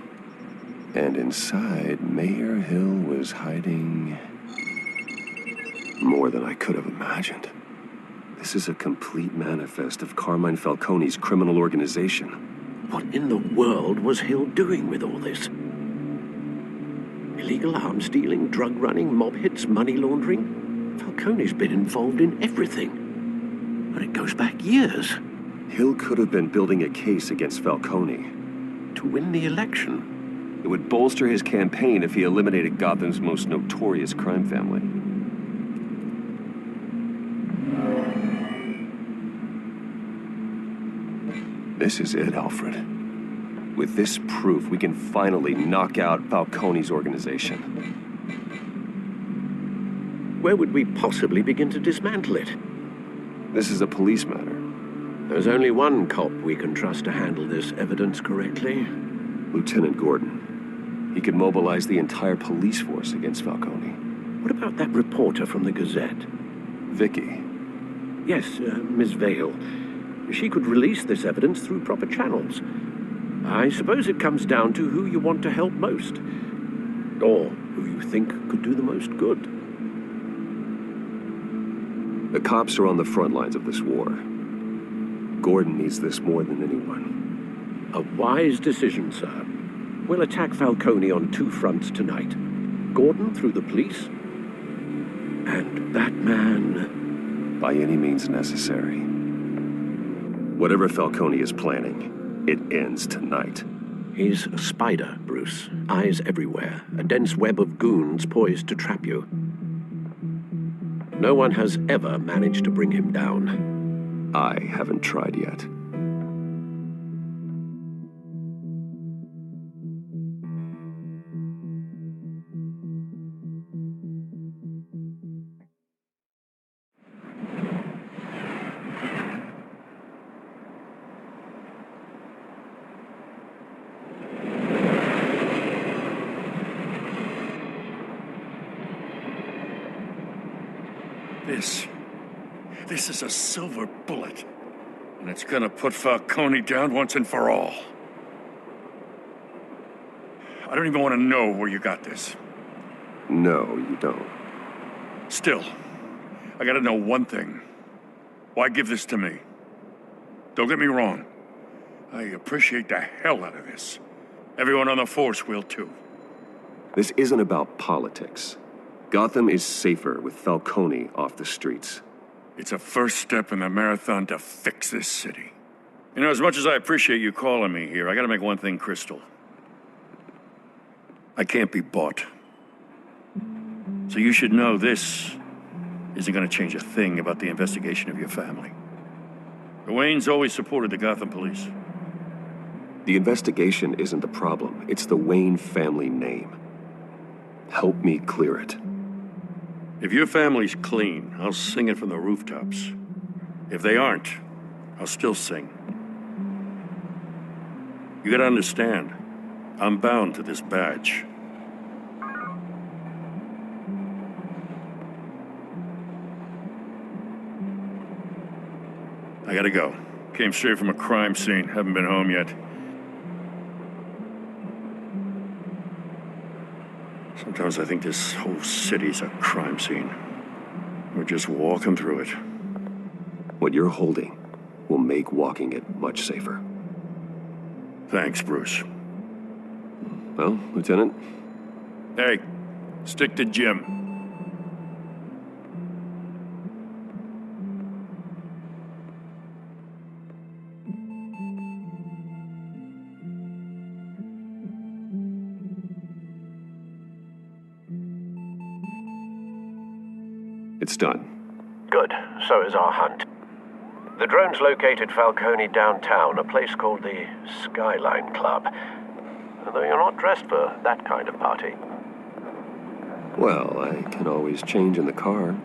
And inside, Mayor Hill was hiding more than I could have imagined. This is a complete manifest of Carmine Falcone's criminal organization. What in the world was Hill doing with all this? Illegal arms dealing, drug running, mob hits, money laundering? Falcone's been involved in everything. And it goes back years. Hill could have been building a case against Falcone. To win the election. It would bolster his campaign if he eliminated Gotham's most notorious crime family. This is it, Alfred. With this proof, we can finally knock out Falcone's organization. Where would we possibly begin to dismantle it? This is a police matter. There's only one cop we can trust to handle this evidence correctly. Lieutenant Gordon. He could mobilize the entire police force against Falcone. What about that reporter from the Gazette? Vicky. Yes, Miss Vale. She could release this evidence through proper channels. I suppose it comes down to who you want to help most. Or who you think could do the most good. The cops are on the front lines of this war. Gordon needs this more than anyone. A wise decision, sir. We'll attack Falcone on two fronts tonight. Gordon through the police, and Batman... by any means necessary. Whatever Falcone is planning, it ends tonight. He's a spider, Bruce. Eyes everywhere. A dense web of goons poised to trap you. No one has ever managed to bring him down. I haven't tried yet. This is a silver bullet. And it's gonna put Falcone down once and for all. I don't even want to know where you got this. No, you don't. Still, I gotta know one thing. Why give this to me? Don't get me wrong. I appreciate the hell out of this. Everyone on the force will too. This isn't about politics. Gotham is safer with Falcone off the streets. It's a first step in the marathon to fix this city. You know, as much as I appreciate you calling me here, I gotta make one thing crystal. I can't be bought. So you should know this isn't gonna change a thing about the investigation of your family. The Waynes always supported the Gotham police. The investigation isn't the problem. It's the Wayne family name. Help me clear it. If your family's clean, I'll sing it from the rooftops. If they aren't, I'll still sing. You gotta understand, I'm bound to this badge. I gotta go. Came straight from a crime scene. Haven't been home yet. Sometimes I think this whole city's a crime scene. We're just walking through it. What you're holding will make walking it much safer. Thanks, Bruce. Well, Lieutenant? Hey, stick to Jim. It's done. Good. So is our hunt. The drones located Falcone downtown, a place called the Skyline Club. Though you're not dressed for that kind of party. Well, I can always change in the car.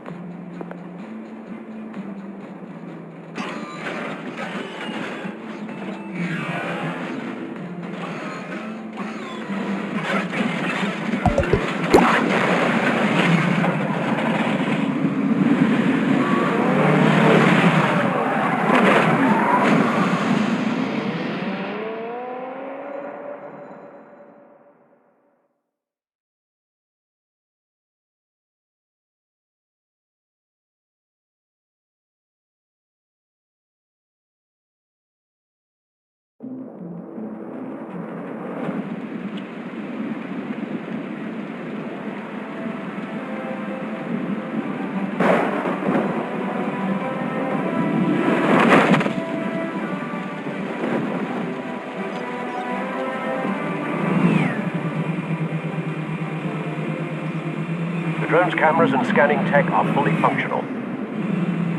Drones, cameras, and scanning tech are fully functional.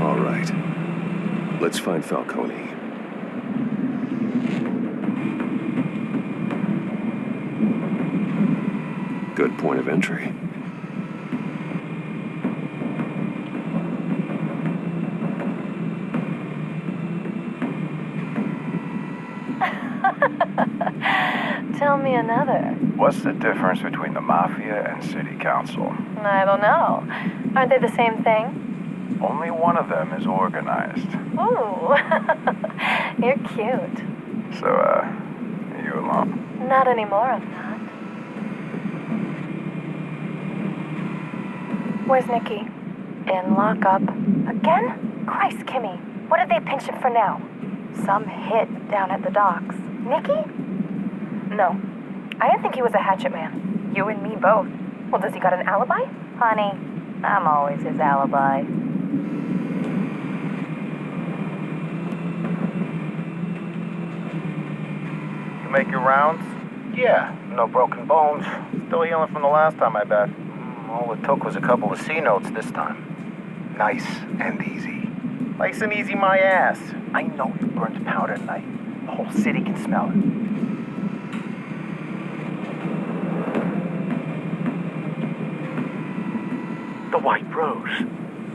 All right. Let's find Falcone. Good point of entry. Tell me another. What's the difference between the Mafia and City Council? I don't know. Aren't they the same thing? Only one of them is organized. Ooh, you're cute. So, are you alone? Not anymore, I'm not. Where's Nikki? In lockup. Again? Christ, Kimmy. What did they pinch him for now? Some hit down at the docks. Nikki? No. I didn't think he was a hatchet man. You and me both. Well, does he got an alibi? Honey, I'm always his alibi. You make your rounds? Yeah, no broken bones. Still healing from the last time, I bet. All it took was a couple of C notes this time. Nice and easy. Nice and easy my ass. I know you burned powder tonight. The whole city can smell it. The white rose.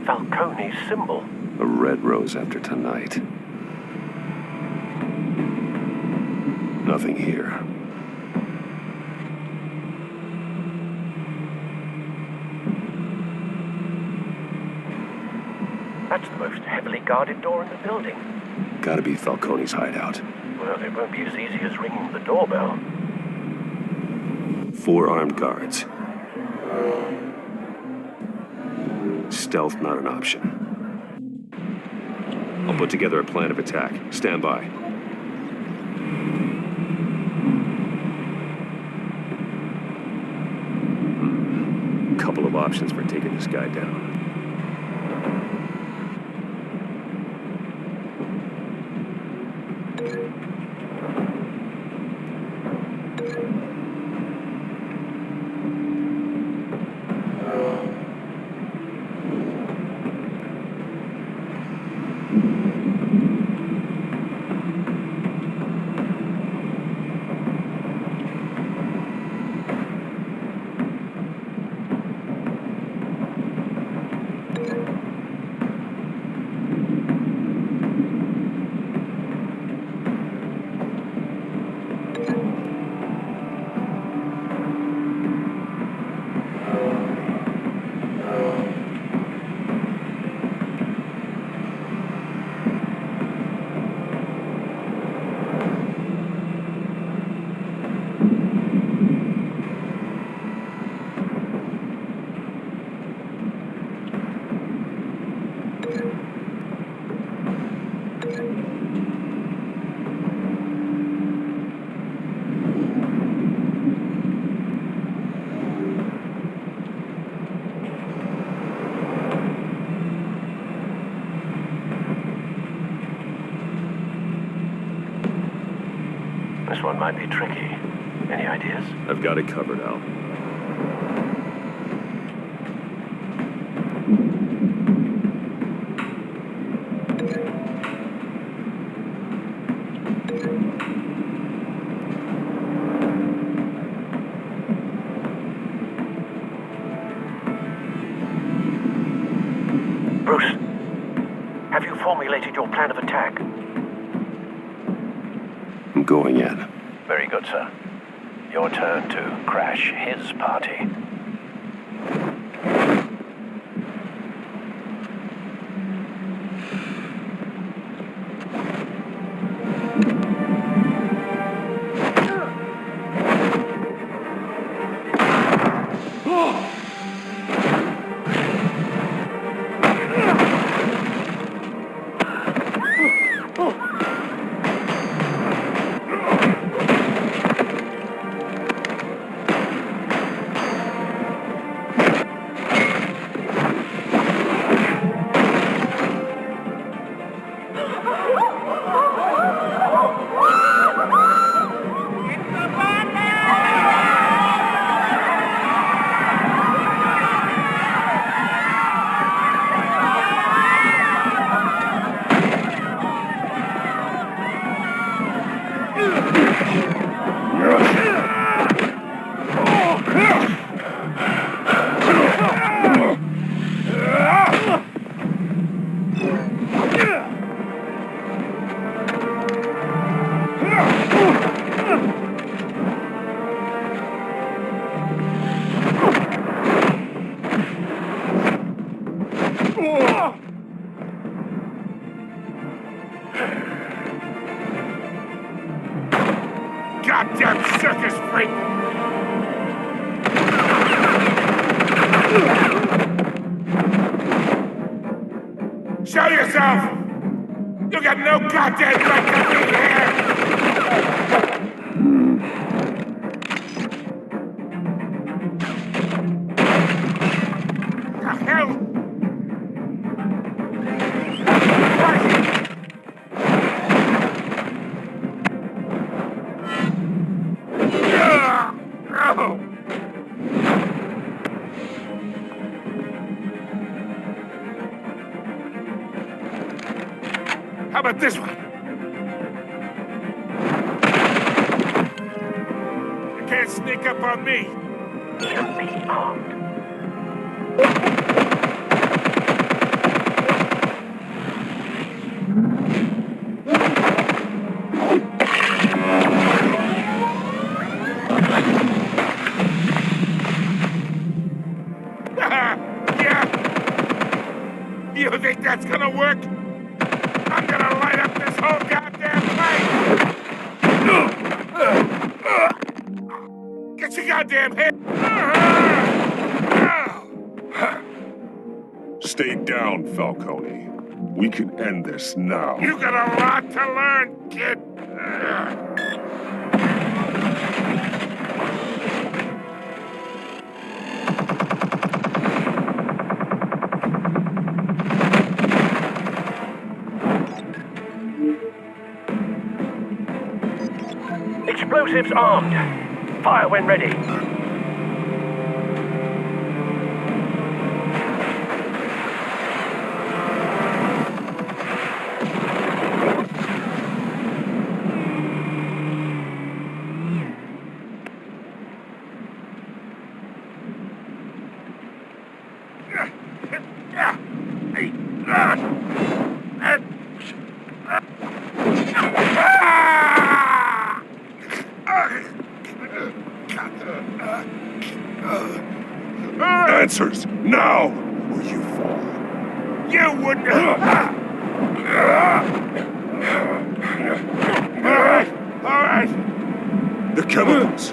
Falcone's symbol. A red rose after tonight. Nothing here. That's the most heavy heavily guarded door in the building. Gotta be Falcone's hideout. Well, it won't be as easy as ringing the doorbell. 4 armed guards. Stealth not an option. I'll put together a plan of attack. Stand by. Couple of options for taking this guy down. This one might be tricky. Any ideas? I've got it covered, Al. Bruce, have you formulated your plan of attack? I'm going in. Very good, sir. Your turn to crash his party. Goddamn circus freak! Show yourself! You got no goddamn right to be here! The hell? How about this one? You can't sneak up on me. Just be armed. Yeah? You think that's gonna work? I'm gonna light up this whole goddamn place! Get your goddamn head! Stay down, Falcone. We can end this now. You got a lot to learn, kid. Explosives armed. Fire when ready. Answers, now, or you fall. You wouldn't... All right. The chemicals.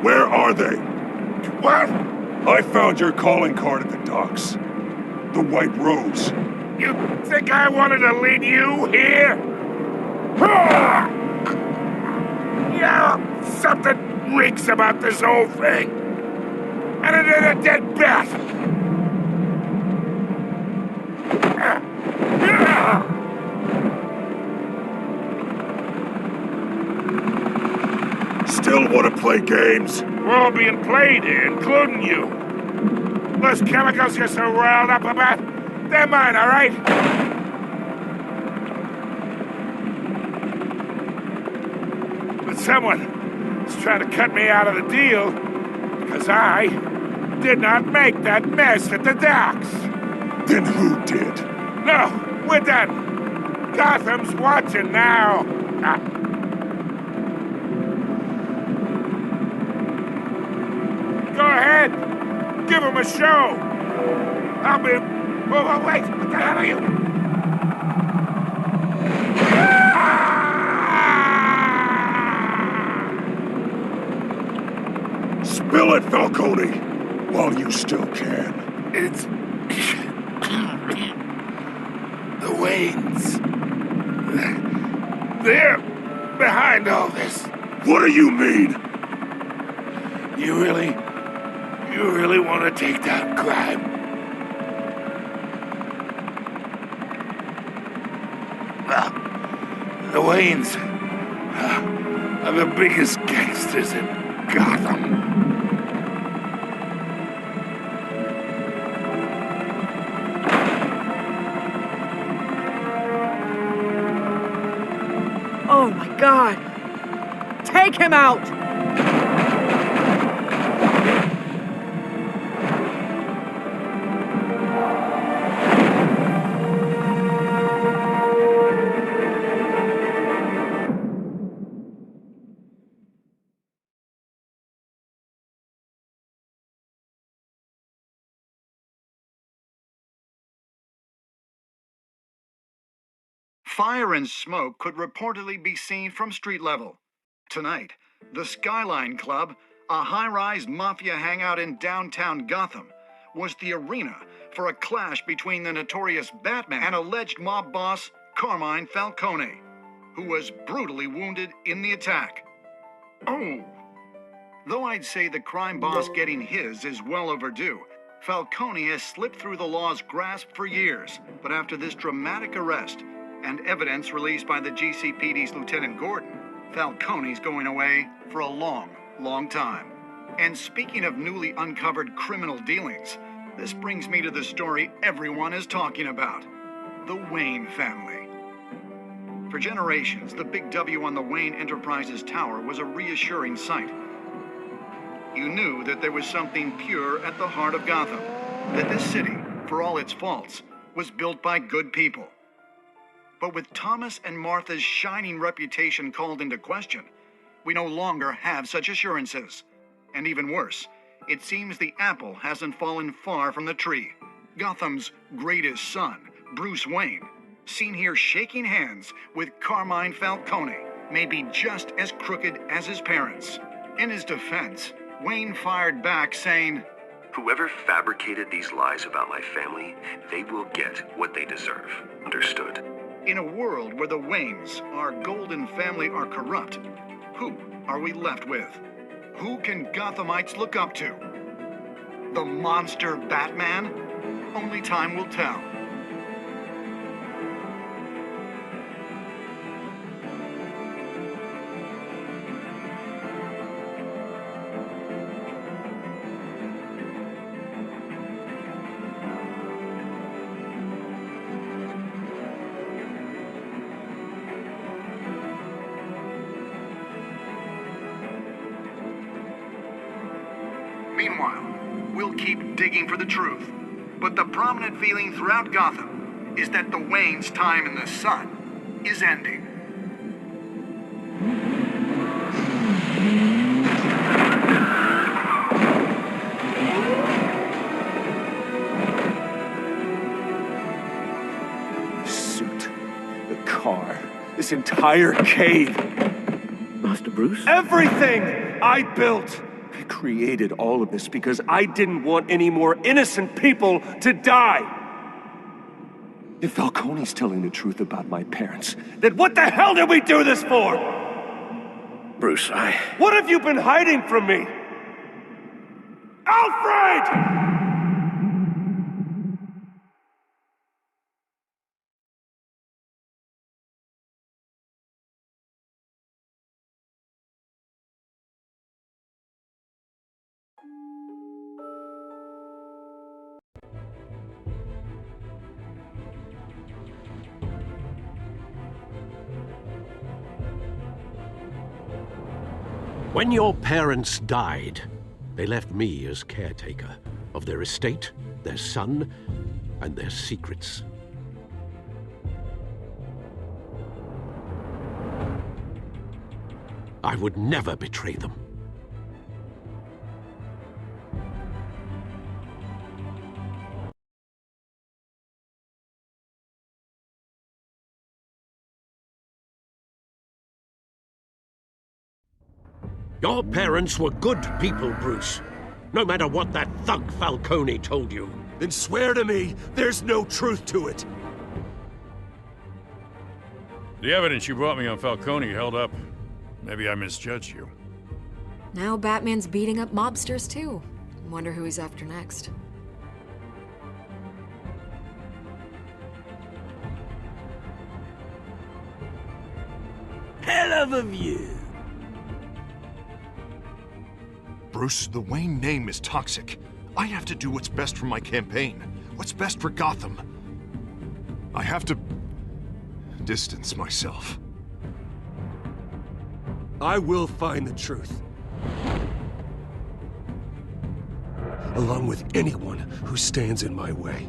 Where are they? What? I found your calling card at the docks. The White Rose. You think I wanted to lead you here? Yeah, something reeks about this whole thing. And it ain't a dead bat. Still want to play games? We're all being played here, including you. Those chemicals you're so riled up about, they're mine, all right? But someone is trying to cut me out of the deal because I did not make that mess at the docks. Then who did? No, we're done. Gotham's watching now. Go ahead. Give him a show. I'll be... Oh, wait. What the hell are you? Spill it, Falcone, while you still can. It's... the Waynes. They're behind all this. What do you mean? You really want to take down crime? Well, the Waynes are the biggest gangsters in Gotham. Oh my God! Take him out! Fire and smoke could reportedly be seen from street level. Tonight, the Skyline Club, a high-rise mafia hangout in downtown Gotham, was the arena for a clash between the notorious Batman and alleged mob boss Carmine Falcone, who was brutally wounded in the attack. Oh! Though I'd say the crime boss getting his is well overdue, Falcone has slipped through the law's grasp for years, but after this dramatic arrest and evidence released by the GCPD's Lieutenant Gordon, Falcone's going away for a long, long time. And speaking of newly uncovered criminal dealings, this brings me to the story everyone is talking about: the Wayne family. For generations, the big W on the Wayne Enterprises tower was a reassuring sight. You knew that there was something pure at the heart of Gotham, that this city, for all its faults, was built by good people. But with Thomas and Martha's shining reputation called into question, we no longer have such assurances. And even worse, it seems the apple hasn't fallen far from the tree. Gotham's greatest son, Bruce Wayne, seen here shaking hands with Carmine Falcone, may be just as crooked as his parents. In his defense, Wayne fired back saying, "Whoever fabricated these lies about my family, they will get what they deserve. Understood?" In a world where the Waynes, our golden family, are corrupt, who are we left with? Who can Gothamites look up to? The monster Batman? Only time will tell. Meanwhile, we'll keep digging for the truth. But the prominent feeling throughout Gotham is that the Waynes' time in the sun is ending. The suit, the car, this entire cave. Master Bruce? Everything I built! I created all of this because I didn't want any more innocent people to die. If Falcone's telling the truth about my parents, then what the hell did we do this for? Bruce, What have you been hiding from me? Alfred! When your parents died, they left me as caretaker of their estate, their son, and their secrets. I would never betray them. Your parents were good people, Bruce. No matter what that thug Falcone told you. Then swear to me there's no truth to it. The evidence you brought me on Falcone held up. Maybe I misjudged you. Now Batman's beating up mobsters, too. Wonder who he's after next. Hell of a view. Bruce, the Wayne name is toxic. I have to do what's best for my campaign. What's best for Gotham. I have to distance myself. I will find the truth. Along with anyone who stands in my way.